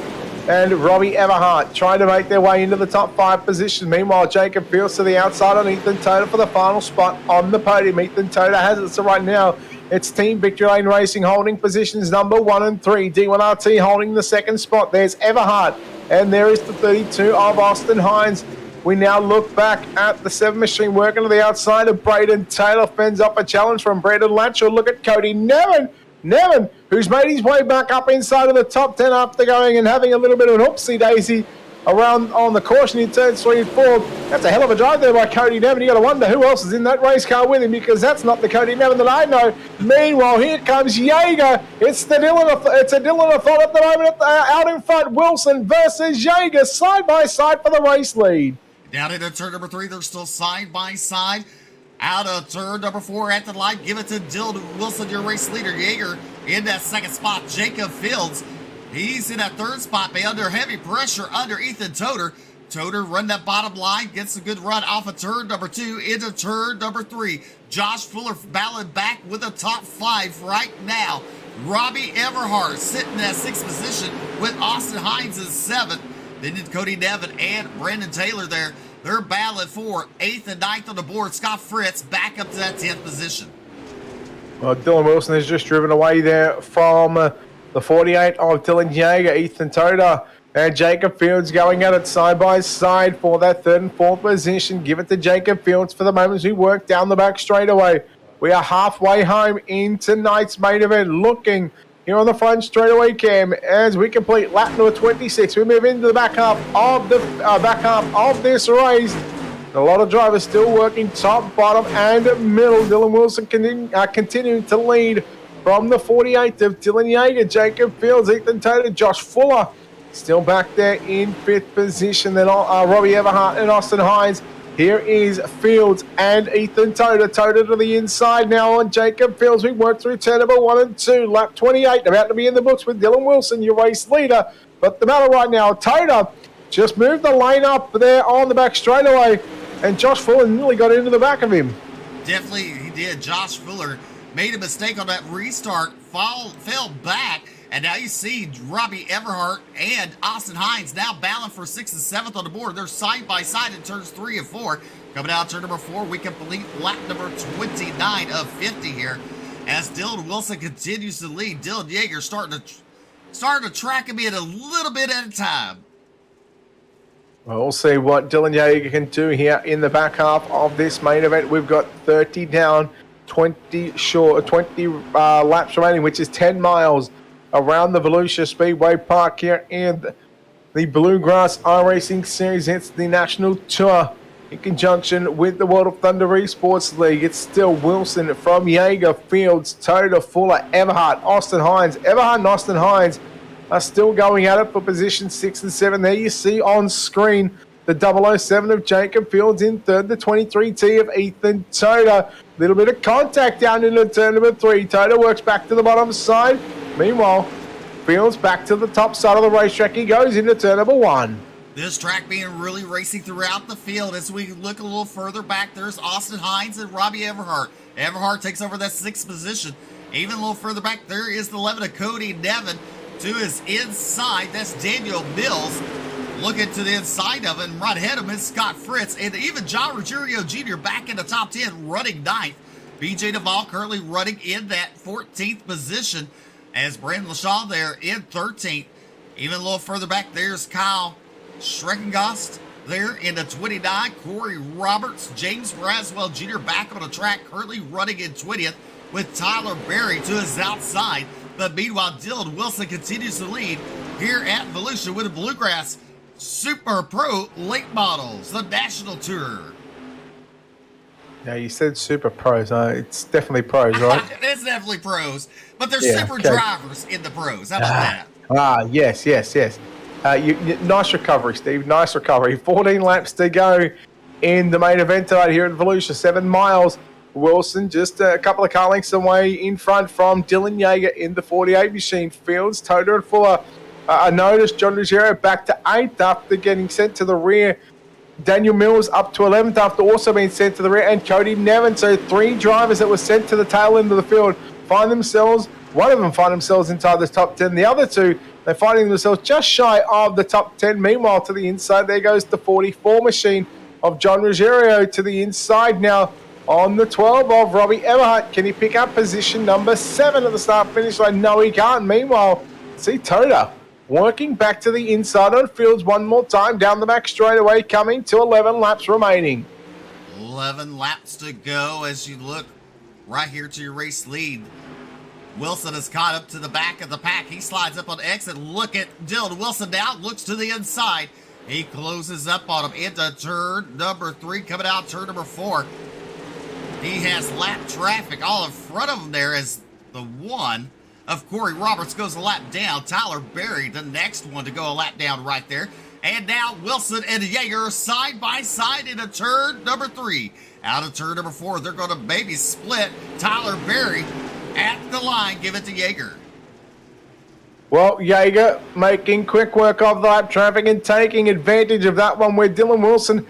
and Robbie Everhart trying to make their way into the top 5 position. Meanwhile, Jacob Fields to the outside on Ethan Toda for the final spot on the podium. Ethan Toda has it, so right now it's Team Victory Lane Racing holding positions number 1 and 3. D1RT holding the second spot. There's Everhart, and there is the 32 of Austin Hines. We now look back at the 7 machine working to the outside of Braden Taylor. Fends up a challenge from Braden Latcher. Look at Cody Nevin. Nevin, who's made his way back up inside of the top 10 after going and having a little bit of an oopsie-daisy around on the caution in turns 3 and 4. That's a hell of a drive there by Cody Nevin. You got to wonder who else is in that race car with him, because that's not the Cody Nevin that I know. Meanwhile, here comes Jaeger. It's a Dylan Authority at the moment out in front. Wilson versus Jaeger side by side for the race lead. Down into turn number 3, they're still side by side. Out of turn number 4 at the line, give it to Dylan Wilson, your race leader. Jaeger in that second spot. Jacob Fields, he's in that third spot, but under heavy pressure under Ethan Toder. Toder run that bottom line, gets a good run off of turn number 2 into turn number 3. Josh Fuller battling back with the top 5 right now. Robbie Everhart sitting in that 6th position with Austin Hines in 7th. Then did Cody Nevin and Brandon Taylor there. They're battling for 8th and 9th on the board. Scott Fritz back up to that 10th position. Well, Dylan Wilson has just driven away there from the 48 of Dylan Jaeger, Ethan Toda, and Jacob Fields going at it side by side for that 3rd and 4th position. Give it to Jacob Fields for the moment as we work down the back straightaway. We are halfway home in tonight's main event. Looking here on the front straightaway cam as we complete lap number 26. We move into the back half of this race. A lot of drivers still working top, bottom, and middle. Dylan Wilson continuing to lead from the 48 of Dylan Jaeger, Jacob Fields, Ethan Toda, Josh Fuller still back there in 5th position. Then Robbie Everhart and Austin Hines. Here is Fields and Ethan Toda. Toda to the inside now on Jacob Fields. We work through turn number 1 and 2. Lap 28 about to be in the books with Dylan Wilson, your race leader. But the matter right now, Toda just moved the lane up there on the back straightaway, and Josh Fuller nearly got into the back of him. Definitely he did. Josh Fuller made a mistake on that restart, fell back, and now you see Robbie Everhart and Austin Hines now battling for 6th and 7th on the board. They're side by side in turns 3 and 4. Coming out turn number 4, we complete lap number 29 of 50 here as Dylan Wilson continues to lead. Dylan Jaeger starting to track him in a little bit at a time. Well, we'll see what Dylan Jaeger can do here in the back half of this main event. We've got 30 down, 20 laps remaining, which is 10 miles around the Volusia Speedway Park here in the Bluegrass iRacing Series. It's the National Tour in conjunction with the World of Thunder Esports League. It's still Wilson from Jaeger, Fields, Toda, Fuller, Everhart, Austin Hines. Everhart and Austin Hines are still going at it for position 6 and 7. There you see on screen the 007 of Jacob Fields in 3rd, the 23T of Ethan Toda. Little bit of contact down into turn number 3. Toda works back to the bottom side. Meanwhile, Fields back to the top side of the racetrack. He goes into turn number 1. This track being really racy throughout the field. As we look a little further back, there's Austin Hines and Robbie Everhart. Everhart takes over that 6th position. Even a little further back, there is the 11 of Cody Nevin. To his inside, that's Daniel Mills. Looking to the inside of him, right ahead of him is Scott Fritz. And even John Ruggiero Jr. back in the top 10, running 9th. BJ Duvall currently running in that 14th position as Brandon LaShaw there in 13th. Even a little further back, there's Kyle Schreckengost there in the 29. Corey Roberts, James Braswell Jr. back on the track, currently running in 20th with Tyler Berry to his outside. But meanwhile, Dylan Wilson continues to lead here at Volusia with the Bluegrass Super Pro Late Models, the National Tour. Now, you said super pros. It's definitely pros, right? It's definitely pros, but there's super drivers in the pros. How about that? Yes. Nice recovery, Steve. Nice recovery. 14 laps to go in the main event tonight here at Volusia. 7 miles. Wilson just a couple of car lengths away in front from Dylan Jaeger in the 48 machine. Fields, Toda, and Fuller. I noticed John Ruggiero back to 8th after getting sent to the rear Daniel Mills up to 11th after also being sent to the rear, and Cody Nevin. So 3 drivers that were sent to the tail end of the field find themselves, one of them find themselves inside the top 10. The other 2, they're finding themselves just shy of the top 10. Meanwhile, to the inside, there goes the 44 machine of John Ruggiero to the inside now on the 12 of Robbie Everhart. Can he pick up position number 7 at the start-finish line? No, he can't. Meanwhile, see Toda working back to the inside on fields one more time down the back straightaway, coming to 11 laps remaining. 11 laps to go as you look right here to your race lead. Wilson is caught up to the back of the pack. He slides up on exit. Look at Dylan Wilson now. Looks to the inside. He closes up on him into turn number 3. Coming out turn number 4. He has lap traffic all in front of him there as the 1 of Corey Roberts goes a lap down. Tyler Berry, the next one to go a lap down right there. And now Wilson and Yeager side by side into turn number 3. Out of turn number 4, they're going to maybe split. Tyler Berry at the line, give it to Yeager. Well, Yeager making quick work of the lap traffic and taking advantage of that one where Dylan Wilson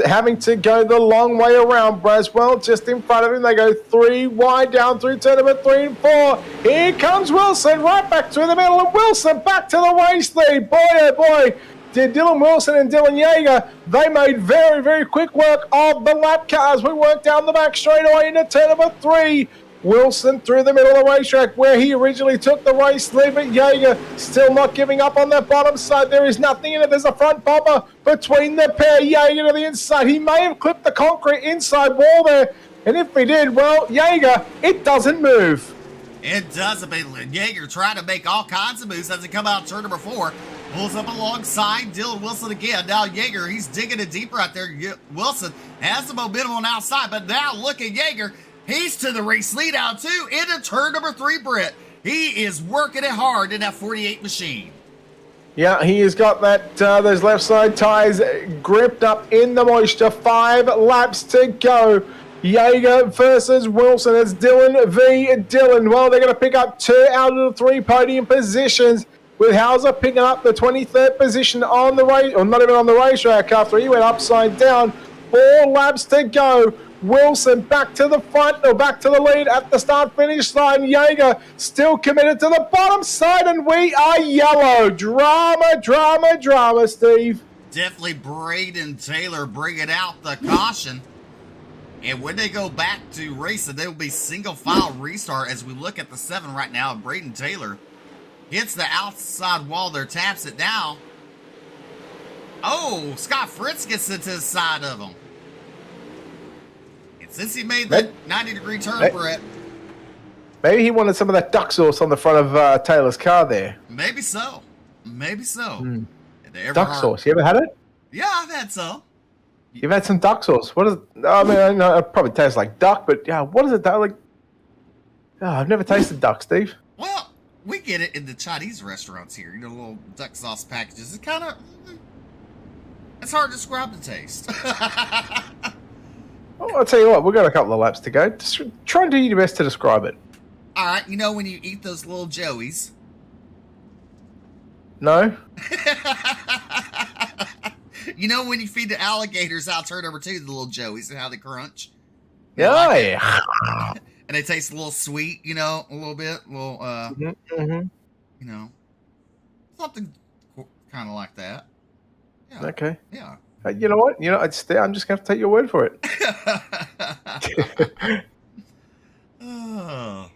having to go the long way around. Braswell just in front of him. They go 3 wide down through turn number 3 and 4. Here comes Wilson right back through the middle, and Wilson back to the race lead. Boy, oh boy, did Dylan Wilson and Dylan Yeager, they made very, very quick work of the lap cars. We worked down the back straightaway into turn number 3. Wilson through the middle of the racetrack where he originally took the race lead, but Yeager still not giving up on that bottom side. There is nothing in it. There's a front bumper between the pair. Yeager to the inside. He may have clipped the concrete inside wall there, and if he did, well, Yeager, it doesn't move. It doesn't. Yeager trying to make all kinds of moves as he come out turn number 4. Pulls up alongside Dylan Wilson again. Now Yeager, he's digging it deep right there. Wilson has the momentum on outside, but now look at Yeager. He's to the race lead out too into turn number 3, Brett. He is working it hard in that 48 machine. Yeah, he has got that those left side tires gripped up in the moisture. 5 laps to go. Yeager versus Wilson. It's Dylan v. Dylan. Well, they're going to pick up 2 out of the 3 podium positions, with Hauser picking up the 23rd position on the race, or not even on the racetrack after he went upside down. 4 laps to go. Wilson back to the front, or back to the lead at the start-finish line. Yeager still committed to the bottom side, and we are yellow. Drama, drama, drama, Steve. Definitely Braden Taylor bringing out the caution. And when they go back to racing, they will be single file restart as we look at the 7 right now. Braden Taylor hits the outside wall there, taps it down. Oh, Scott Fritz gets into the side of him. Since he made that 90-degree turn, Brett. Maybe he wanted some of that duck sauce on the front of Taylor's car there. Maybe so. Maybe so. Duck sauce. You ever had it? Yeah, I've had some. You've had some duck sauce. What is it? I mean, I know it probably tastes like duck, but yeah, what is it like? Oh, I've never tasted duck, Steve. Well, we get it in the Chinese restaurants here. You know, little duck sauce packages. It's kind of... It's hard to describe the taste. Well, I'll tell you what, we've got a couple of laps to go. Just try and do your best to describe it. All right, you know when you eat those little joeys? No? You know when you feed the alligators out turn number 2, the little joeys, and how they crunch? Yeah, like yeah. And they taste a little sweet, you know, a little bit. A little, you know, something kind of like that. Yeah. Okay. Yeah. You know what? I'm just going to have to take your word for it. Oh.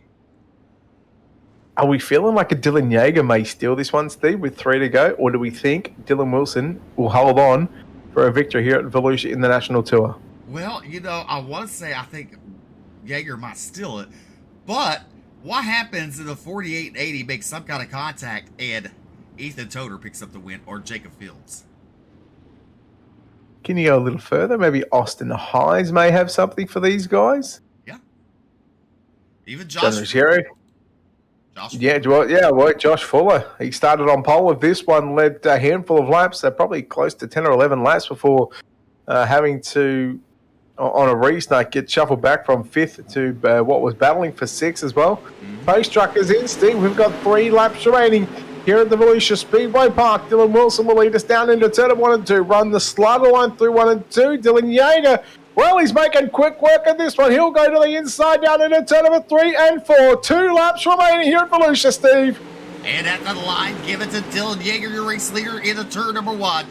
Are we feeling like a Dylan Yeager may steal this one, Steve, with 3 to go? Or do we think Dylan Wilson will hold on for a victory here at Volusia in the National Tour? Well, you know, I want to say I think Yeager might steal it. But what happens if the 48-80 makes some kind of contact and Ethan Toder picks up the win, or Jacob Fields? Can you go a little further? Maybe Austin Hines may have something for these guys? Yeah. Even Josh. Josh Fuller. He started on pole with this one, led a handful of laps, probably close to 10 or 11 laps before having to, on a restart, get shuffled back from 5th to what was battling for 6th as well. Post truck is in, Steve. We've got 3 laps remaining. here at the Volusia Speedway Park. Dylan Wilson will lead us down into turn 1 and 2. Run the slider line through 1 and 2. Dylan Yeager, well, he's making quick work of this one. He'll go to the inside down into turn number 3 and 4. 2 laps remaining here at Volusia, Steve. And at the line, give it to Dylan Yeager, your race leader, into turn number 1.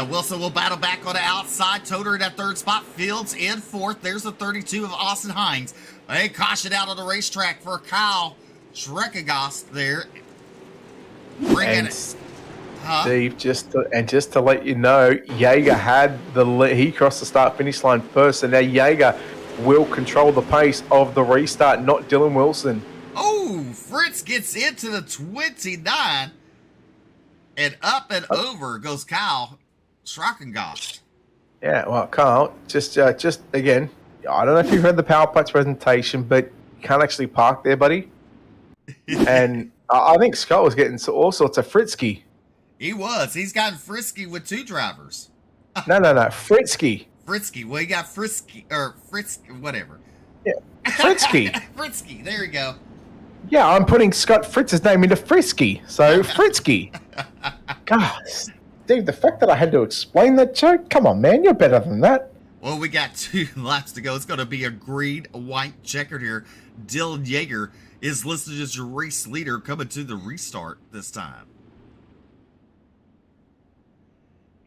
Wilson will battle back on the outside. Toter in that third spot. Fields in fourth. There's the 32 of Austin Hines. A caution out on the racetrack for Kyle Schreckegast there. Bringing it. Steve, just to let you know, Yeager had he crossed the start-finish line first, and now Yeager will control the pace of the restart, not Dylan Wilson. Oh, Fritz gets into the 29, and up and over goes Kyle Schreckegast. Yeah, well, Kyle, just again, I don't know if you've heard the Power Putts presentation, but you can't actually park there, buddy. And I think Scott was getting all sorts of frisky. He was. He's gotten frisky with 2 drivers. No, frisky. Frisky. Well, he got frisky, or frisky, whatever. Yeah, frisky. Frisky. There you go. Yeah, I'm putting Scott Fritz's name into frisky, so frisky. God, Steve, the fact that I had to explain that joke, come on, man, you're better than that. Well, we got 2 laps to go. It's going to be a green, white checkered here. Dylan Yeager is listed as your race leader coming to the restart this time.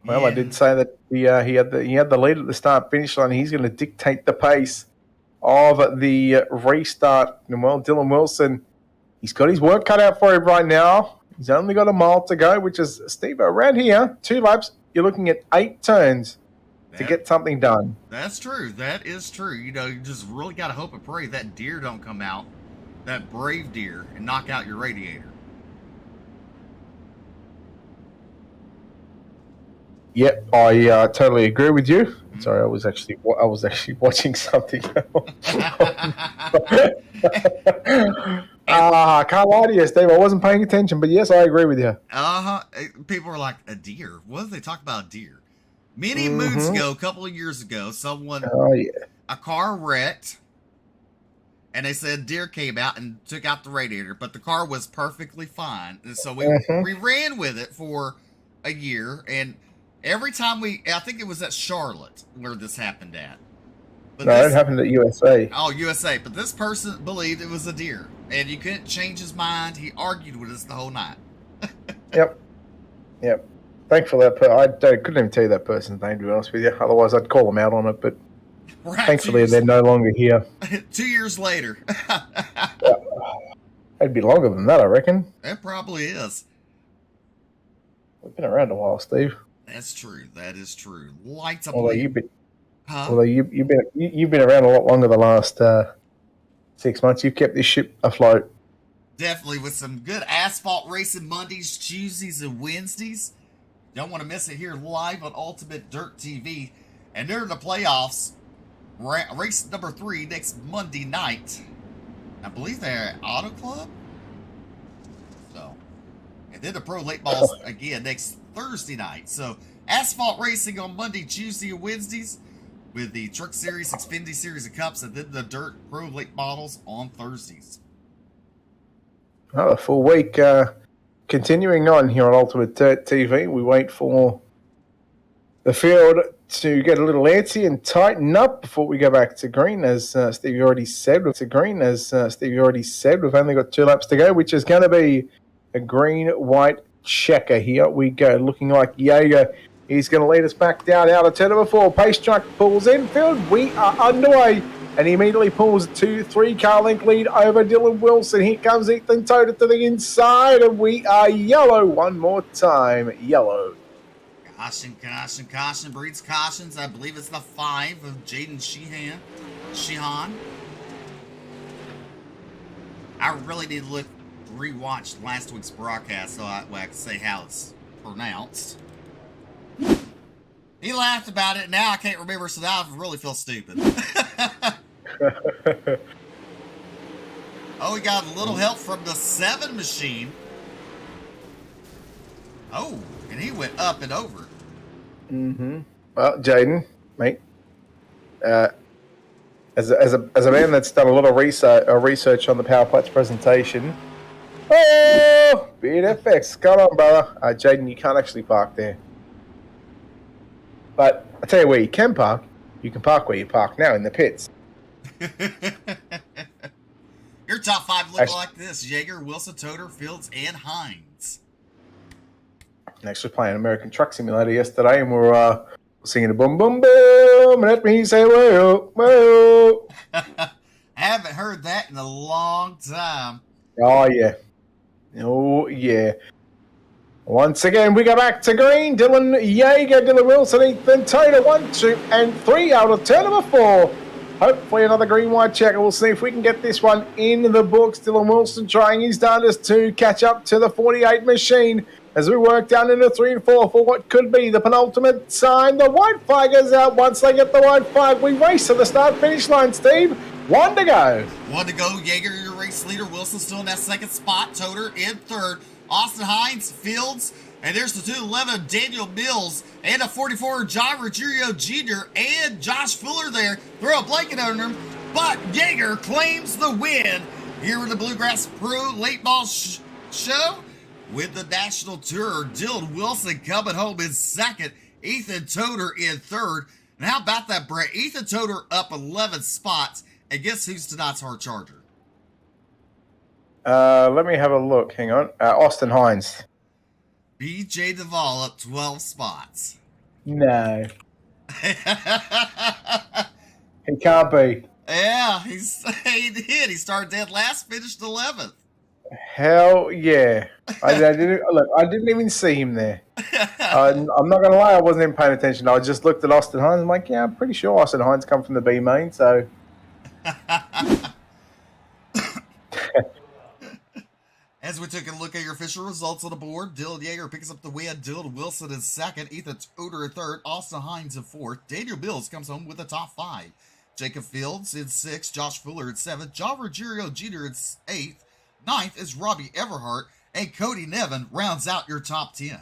Well, I did say that he had the lead at the start finish line. He's going to dictate the pace of the restart. And well, Dylan Wilson, he's got his work cut out for him right now. He's only got a mile to go, which is, Steve, around here, 2 laps, you're looking at 8 turns to get something done. That's true. That is true. You know, you just really got to hope and pray that deer don't come out, that brave deer, and knock out your radiator. Yep, I totally agree with you. Sorry, I was actually watching something else. I can't lie to you, Steve. I wasn't paying attention, but yes, I agree with you. People were like, a deer? What did they talk about a deer? Many moons ago, a couple of years ago, a car wrecked, and they said deer came out and took out the radiator, but the car was perfectly fine. And so we ran with it for a year, and every time I think it was at Charlotte where this happened at. But no, it happened at USA. Oh, USA. But this person believed it was a deer, and you couldn't change his mind. He argued with us the whole night. Yep. Thankfully, I couldn't even tell you that person's name, to be honest with you. Otherwise, I'd call them out on it. But thankfully, they're no longer here. 2 years later. It'd be longer than that, I reckon. It probably is. We've been around a while, Steve. That's true. That is true. Lights up. Although you've been around a lot longer the last 6 months. You've kept this ship afloat. Definitely, with some good asphalt racing Mondays, Tuesdays, and Wednesdays. Don't want to miss it here live on Ultimate Dirt TV. And during the playoffs, race number 3 next Monday night. I believe they're at Auto Club. So, and then the Pro Late Balls again next Thursday night. So, asphalt racing on Monday, Tuesday, and Wednesdays with the Truck Series, Xfinity Series of Cups, and then the Dirt Pro Late Models on Thursdays. A full week. Continuing on here on Ultimate Dirt TV, we wait for the field to get a little antsy and tighten up before we go back to green, as Stevie already said. We've only got 2 laps to go, which is going to be a green-white checker. Here we go, looking like Yeager. He's going to lead us back down out of turn number 4. Pace truck pulls infield. We are underway. And he immediately pulls a 2-3 car length lead over Dylan Wilson. Here comes Ethan Toter to the inside, and we are yellow one more time. Yellow. Caution breeds cautions. I believe it's the 5 of Jaden Sheehan. I really need to rewatch last week's broadcast so I can say how it's pronounced. He laughed about it. Now I can't remember, so now I really feel stupid. Oh, we got a little help from the 7 machine. Oh, and he went up and over. Well, Jaden, mate, as a man that's done a lot of research on the Power Putts presentation, oh, Beard FX, come on, brother. Jaden, you can't actually park there. But I tell you where you can park. You can park where you park now, in the pits. Your top 5 look like this: Jaeger, Wilson, Toter, Fields, and Hines. Next, we're playing American Truck Simulator yesterday, and we're singing the boom, boom, boom. Let me say, whoa, whoa. I haven't heard that in a long time. Oh, yeah. Oh, yeah. Once again, we go back to green. Dylan Yeager, Dylan Wilson, Ethan Taylor, 1, 2, and 3 out of turn number 4. Hopefully another green-white checker. We'll see if we can get this one in the books. Dylan Wilson trying his darndest to catch up to the 48 machine as we work down into 3 and 4 for what could be the penultimate sign. The white flag is out. Once they get the white flag, we race to the start-finish line, Steve. 1 to go. 1 to go. Jaeger, your race leader. Wilson still in that second spot. Toter in third. Austin Hines, Fields, and there's the 211 Daniel Mills and a 44 John Ruggiero Jr. and Josh Fuller there. Throw a blanket on him, but Jaeger claims the win here in the Bluegrass Pro Late Ball Show with the National Tour. Dylan Wilson coming home in second. Ethan Toter in third. And how about that, Brett? Ethan Toter up 11 spots. And guess who's tonight's hard charger? Let me have a look. Hang on. Austin Hines. BJ Duvall up 12 spots. No. He can't be. Yeah, he did. He started dead last, finished 11th. Hell yeah. I didn't even see him there. I'm not going to lie, I wasn't even paying attention. I just looked at Austin Hines. I'm like, yeah, I'm pretty sure Austin Hines come from the B main, so... As we took a look at your official results on the board, Dylan Yeager picks up the win. Dylan Wilson is second. Ethan Toter in third. Austin Hines in fourth. Daniel Mills comes home with the top 5. Jacob Fields in 6th. Josh Fuller in 7th. John Ruggiero Jr. in 8th. 9th is Robbie Everhart. And Cody Nevin rounds out your top 10.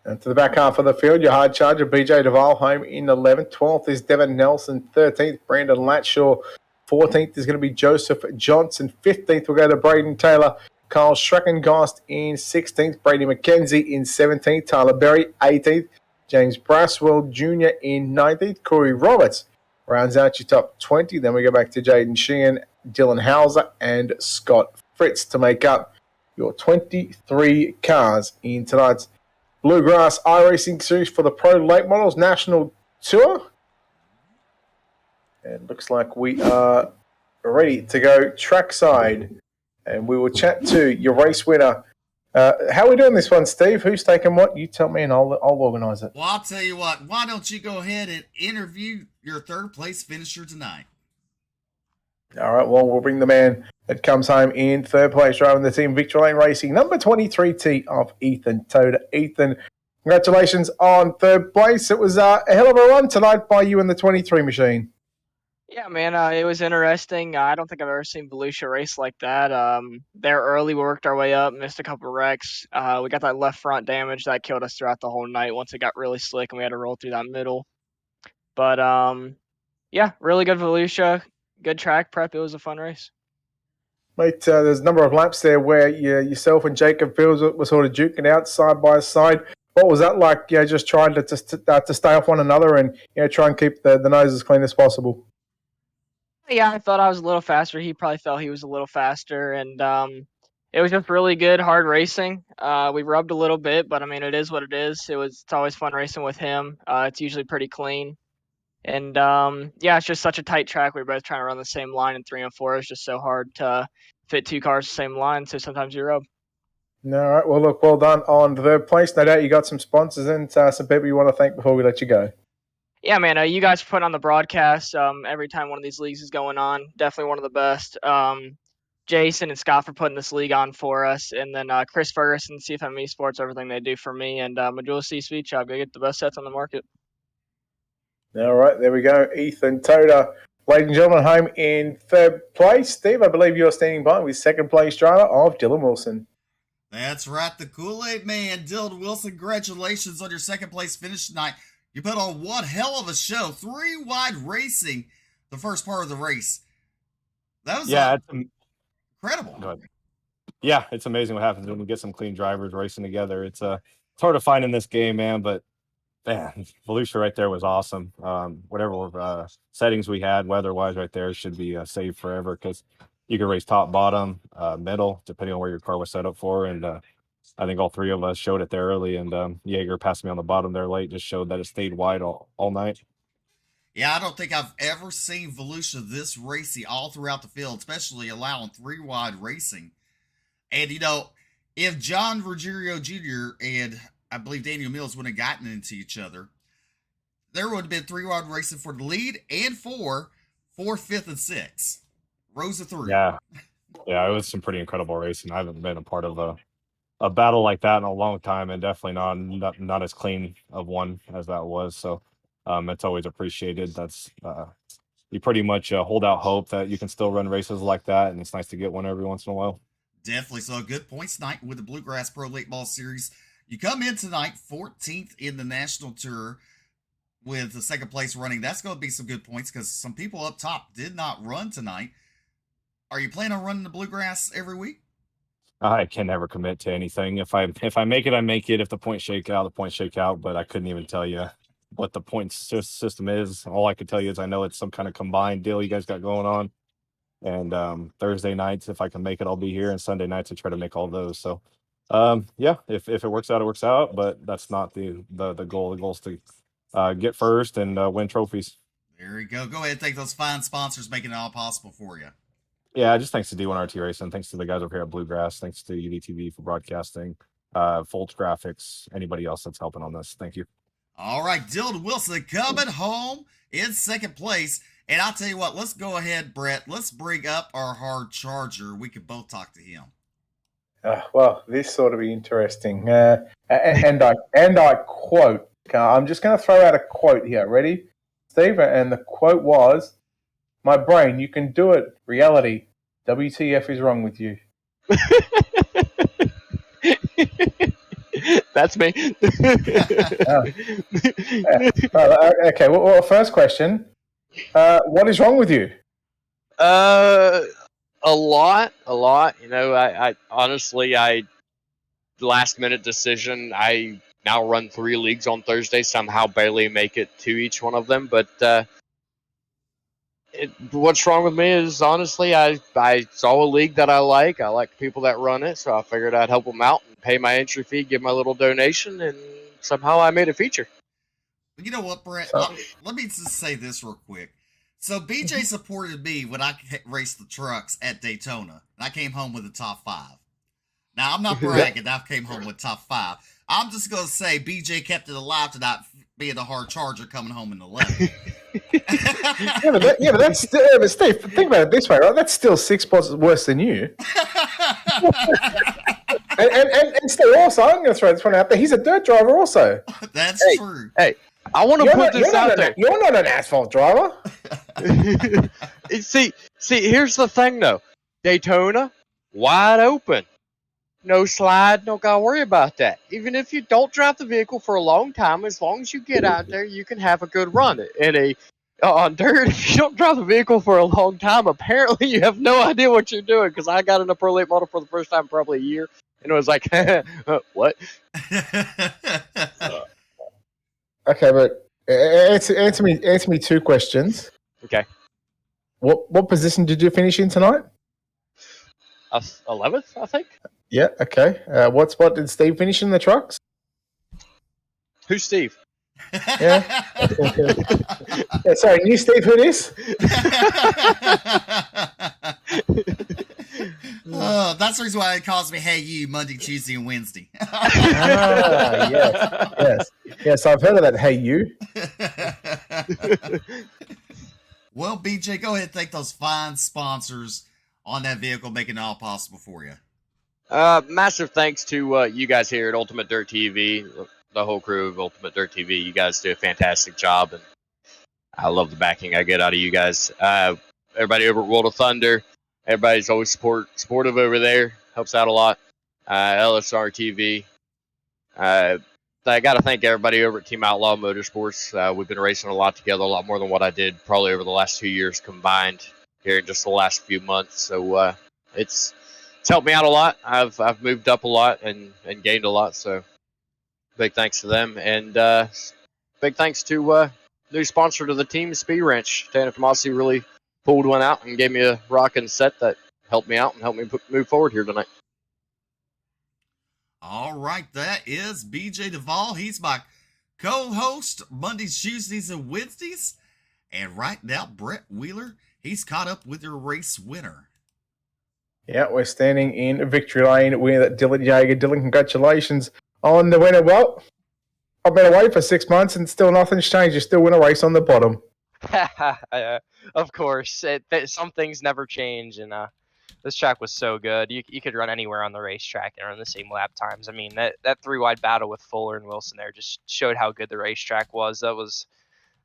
And to the back half of the field, your hard charger, BJ Duvall, home in 11th. 12th is Devin Nelson. 13th, Brandon Latshaw. 14th is going to be Joseph Johnson. 15th will go to Braden Taylor. Kyle Schreckengost in 16th. Brady McKenzie in 17th. Tyler Berry, 18th. James Braswell Jr. in 19th. Corey Roberts rounds out your top 20. Then we go back to Jaden Sheehan, Dylan Hauser, and Scott Fritz to make up your 23 cars in tonight's Bluegrass iRacing Series for the Pro Late Models National Tour. And looks like we are ready to go trackside. And we will chat to your race winner. How are we doing this one, Steve? Who's taking what? You tell me and I'll organise it. Well, I'll tell you what. Why don't you go ahead and interview your third place finisher tonight? All right, well, we'll bring the man that comes home in third place, driving the team Victory Lane Racing, number 23T of Ethan Toder. Ethan, congratulations on third place. It was a hell of a run tonight by you in the 23 machine. Yeah, man, it was interesting. I don't think I've ever seen Volusia race like that. There early, we worked our way up, missed a couple wrecks. We got that left front damage that killed us throughout the whole night once it got really slick and we had to roll through that middle. But, yeah, really good Volusia. Good track prep. It was a fun race. Mate, there's a number of laps there where yourself and Jacob Fields were sort of duking out side by side. What was that like, just trying to stay off one another and try and keep the nose as clean as possible? Yeah, I thought I was a little faster. He probably felt he was a little faster, and it was just really good, hard racing. We rubbed a little bit, but I mean, it is what it is. It's always fun racing with him. It's usually pretty clean, and yeah, it's just such a tight track. We're both trying to run the same line in 3 and 4. It's just so hard to fit 2 cars the same line, so sometimes you rub. All right, well, look, well done on the third place. No doubt you got some sponsors and some people you want to thank before we let you go. Yeah, man, you guys put on the broadcast every time one of these leagues is going on. Definitely one of the best. Jason and Scott for putting this league on for us. And then Chris Ferguson, CFME Sports, everything they do for me. And Majula C Speed Shop, go get the best sets on the market. All right, there we go. Ethan Toder, ladies and gentlemen, home in third place. Steve, I believe you're standing by with second place driver of Dylan Wilson. That's right, the Kool-Aid man, Dylan Wilson. Congratulations on your second place finish tonight. You put on one hell of a show. 3 wide racing the first part of the race. That was it's incredible. Go ahead. Yeah, it's amazing what happens when we get some clean drivers racing together. It's hard to find in this game, man, but man, Volusia right there was awesome. Whatever settings we had weather-wise right there should be saved forever because you can race top, bottom, middle, depending on where your car was set up for. And I think all three of us showed it there early. And Jaeger passed me on the bottom there late, just showed that it stayed wide all night. Yeah, I don't think I've ever seen Volusia this racy all throughout the field, especially allowing 3-wide racing. And, if John Ruggiero Jr. and I believe Daniel Mills would have gotten into each other, there would have been 3-wide racing for the lead and for 4th, 5th, and 6th. Rows of 3. Yeah, it was some pretty incredible racing. I haven't been a part of a battle like that in a long time, and definitely not as clean of one as that was. So it's always appreciated. That's you pretty much hold out hope that you can still run races like that, and it's nice to get one every once in a while. Definitely. So a good points night with the Bluegrass Pro Late Ball Series. You come in tonight 14th in the National Tour with the second place running. That's going to be some good points because some people up top did not run tonight. Are you planning on running the Bluegrass every week? I can never commit to anything. If I make it, I make it. If the points shake out, the points shake out. But I couldn't even tell you what the point system is. All I could tell you is I know it's some kind of combined deal you guys got going on. And Thursday nights, if I can make it, I'll be here. And Sunday nights, I try to make all those. So, if it works out, it works out. But that's not the goal. The goal is to get first and win trophies. There you go. Go ahead and thank those fine sponsors making it all possible for you. Yeah, just thanks to D1RT Racing. Thanks to the guys over here at Bluegrass. Thanks to UDTV for broadcasting, Foltz Graphics, anybody else that's helping on this. Thank you. All right, Dylan Wilson coming home in second place. And I'll tell you what, let's go ahead, Brett. Let's bring up our hard charger. We can both talk to him. Well, this sort of be interesting. And I quote, I'm just going to throw out a quote here. Ready, Steve? And the quote was, "My brain, you can do it. Reality, WTF is wrong with you?" That's me. Okay, well, first question. What is wrong with you? A lot. I honestly, last minute decision. I now run 3 leagues on Thursday. Somehow barely make it to each one of them. But what's wrong with me is honestly, I saw a league that I like. I like people that run it, so I figured I'd help them out and pay my entry fee, give my little donation, and somehow I made a feature. You know what, Brett? Let me just say this real quick. So BJ supported me when I raced the trucks at Daytona, and I came home with the top 5. Now, I'm not bragging. I came home with top 5. I'm just going to say BJ kept it alive to not being a hard charger coming home in the 11th. but that's still, but Steve, think about it this way, right? That's still 6 spots worse than you. and Steve, also, I'm going to throw this one out there. He's a dirt driver, also. That's true. Hey, I want to put this out there. You're not an asphalt driver. See, here's the thing, though. Daytona, wide open. No slide, don't gotta worry about that. Even if you don't drive the vehicle for a long time, as long as you get out there, you can have a good run. On dirt, if you don't drive the vehicle for a long time, apparently you have no idea what you're doing. Because I got in a Pro Late model for the first time probably a year, and it was like, what? Okay, but answer me 2 questions. Okay. What position did you finish in tonight? 11th, I think. Yeah, okay. What spot did Steve finish in the trucks? Who's Steve? Yeah. Yeah, sorry, new Steve, who this? That's the reason why it calls me Hey You Monday, Tuesday, and Wednesday. Yes, I've heard of that Hey You. Well, BJ, go ahead and thank those fine sponsors on that vehicle, making it all possible for you. Massive thanks to you guys here at Ultimate Dirt TV, the whole crew of Ultimate Dirt TV. You guys do a fantastic job, and I love the backing I get out of you guys. Everybody over at World of Thunder, everybody's always supportive over there, helps out a lot. LSR TV. I got to thank everybody over at Team Outlaw Motorsports. We've been racing a lot together, a lot more than what I did probably over the last 2 years combined here in just the last few months. So it's It's helped me out a lot. I've moved up a lot and gained a lot. So big thanks to them, and big thanks to new sponsor to the team, Speed Ranch. Tana Tomasi really pulled one out and gave me a rocking set that helped me out and helped me move forward here tonight. All right, that is BJ Duvall. He's my co-host Mondays, Tuesdays, and Wednesdays. And right now, Brett Wheeler, he's caught up with your race winner. Yeah, we're standing in victory lane with Dylan Yeager. Dylan, congratulations on the winner. Well, I've been away for 6 months and still nothing's changed. You still win a race on the bottom. Of course. Some things never change, and this track was so good. You could run anywhere on the racetrack and run the same lap times. I mean, that three-wide battle with Fuller and Wilson there just showed how good the racetrack was. That was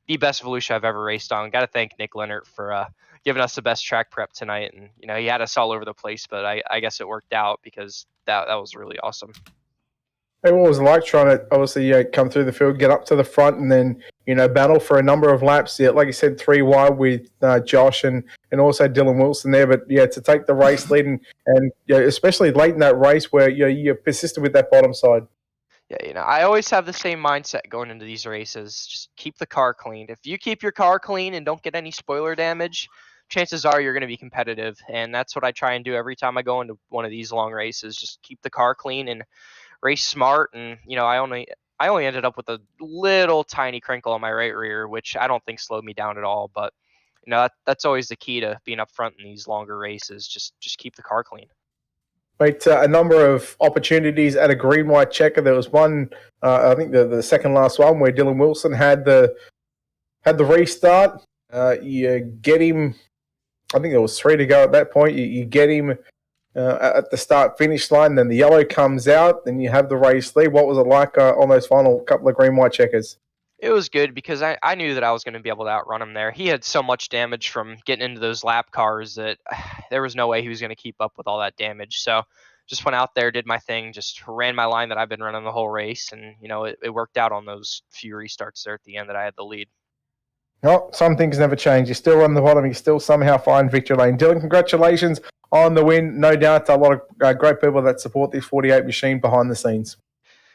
the best Volusia I've ever raced on. Got to thank Nick Leonard for giving us the best track prep tonight. And, he had us all over the place, but I guess it worked out because that was really awesome. Hey, what was it like trying to obviously come through the field, get up to the front, and then battle for a number of laps? Yeah, like you said, 3 wide with Josh and also Dylan Wilson there. But to take the race lead and especially late in that race where you persisted with that bottom side. Yeah, I always have the same mindset going into these races. Just keep the car clean. If you keep your car clean and don't get any spoiler damage, chances are you're going to be competitive. And that's what I try and do every time I go into one of these long races. Just keep the car clean and race smart. And I only ended up with a little tiny crinkle on my right rear, which I don't think slowed me down at all. But that's always the key to being up front in these longer races. Just keep the car clean. Right, a number of opportunities at a green-white checker. There was one, I think the second last one, where Dylan Wilson had the restart. You get him. I think there was 3 to go at that point. You get him at the start-finish line. Then the yellow comes out. Then you have the race lead. What was it like on those final couple of green-white checkers? It was good because I knew that I was going to be able to outrun him there. He had so much damage from getting into those lap cars that there was no way he was going to keep up with all that damage. So just went out there, did my thing, just ran my line that I've been running the whole race. And, it worked out on those few restarts there at the end that I had the lead. No, some things never change. You still run the bottom. You still somehow find victory lane. Dylan, congratulations on the win. No doubt a lot of great people that support this 48 machine behind the scenes.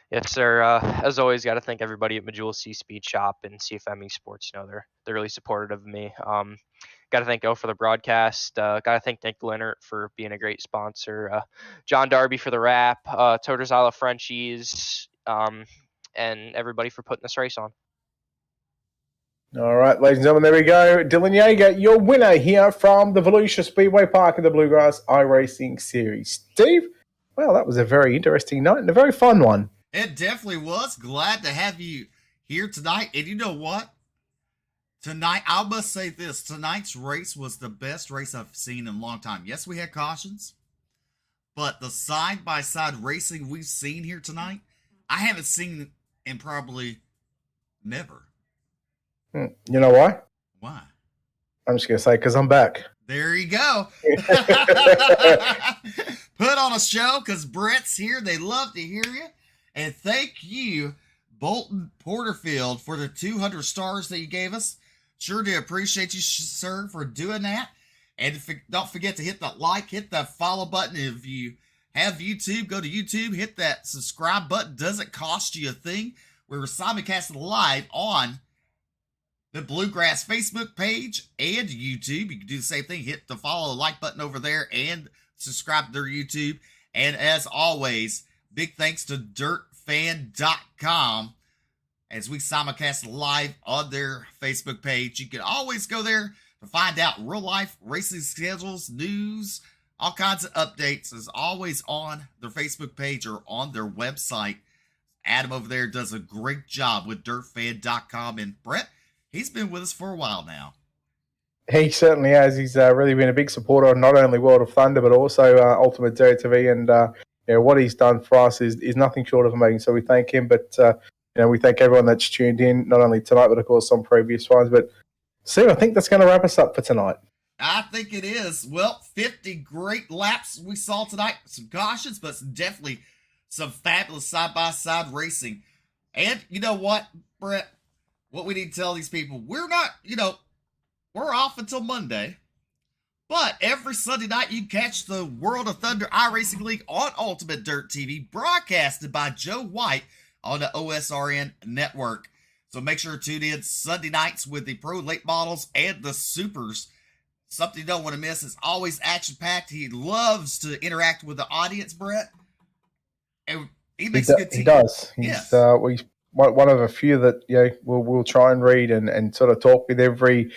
Yes, sir. As always, got to thank everybody at Majula C Speed Shop and CFME Sports. They're really supportive of me. Got to thank O for the broadcast. Got to thank Nick Leonard for being a great sponsor. John Darby for the wrap. Toters Isle Frenchies. And everybody for putting this race on. All right, ladies and gentlemen, there we go. Dylan Yeager, your winner here from the Volusia Speedway Park in the Bluegrass iRacing Series. Steve, well, that was a very interesting night and a very fun one. It definitely was. Glad to have you here tonight. And you know what? Tonight, I must say this. Tonight's race was the best race I've seen in a long time. Yes, we had cautions. But the side-by-side racing we've seen here tonight, I haven't seen in probably never. You know why? Why? I'm just going to say because I'm back. There you go. Put on a show because Brett's here. They love to hear you. And thank you, Bolton Porterfield, for the 200 stars that you gave us. Sure do appreciate you, sir, for doing that. And don't forget to hit that like, hit that follow button. If you have YouTube, go to YouTube, hit that subscribe button. Doesn't cost you a thing. We're simulcasting live on the Bluegrass Facebook page and YouTube. You can do the same thing. Hit the follow, like button over there and subscribe to their YouTube. And as always, big thanks to dirtfan.com as we simulcast live on their Facebook page. You can always go there to find out real life racing schedules, news, all kinds of updates is always on their Facebook page or on their website. Adam over there does a great job with dirtfan.com. And Brett, he's been with us for a while now. He certainly has. He's really been a big supporter of not only World of Thunder, but also Ultimate Dirt TV. And what he's done for us is nothing short of amazing. So we thank him. But, we thank everyone that's tuned in, not only tonight, but of course some previous ones. But, Steve, I think that's going to wrap us up for tonight. I think it is. Well, 50 great laps we saw tonight. Some cautions, but definitely some fabulous side-by-side racing. And you know what, Brett? What we need to tell these people, we're not, we're off until Monday. But every Sunday night, you catch the World of Thunder iRacing League on Ultimate Dirt TV, broadcasted by Joe White on the OSRN network. So make sure to tune in Sunday nights with the Pro Late Models and the Supers. Something you don't want to miss. It's always action-packed. He loves to interact with the audience, Brett. And he makes a good team. He does. Yes. He's one of a few that we'll try and read and sort of talk with every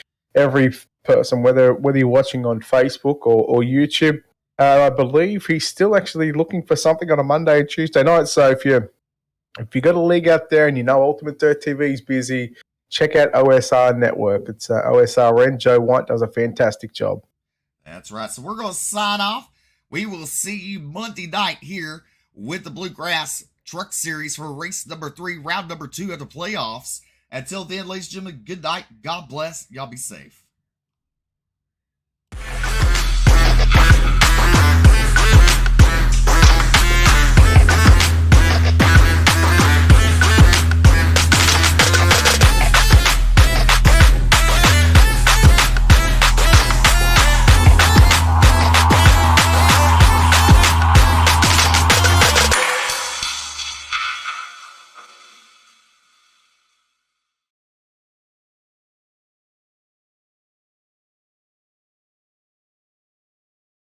person, whether you're watching on Facebook or YouTube. I believe he's still actually looking for something on a Monday and Tuesday night. So if you got a league out there and you know Ultimate Dirt TV is busy, check out OSR Network. It's OSRN. Joe White does a fantastic job. That's right. So we're going to sign off. We will see you Monday night here with the Bluegrass Truck Series for race number 3, round number 2 of the playoffs. Until then, ladies and gentlemen, good night. God bless. Y'all be safe.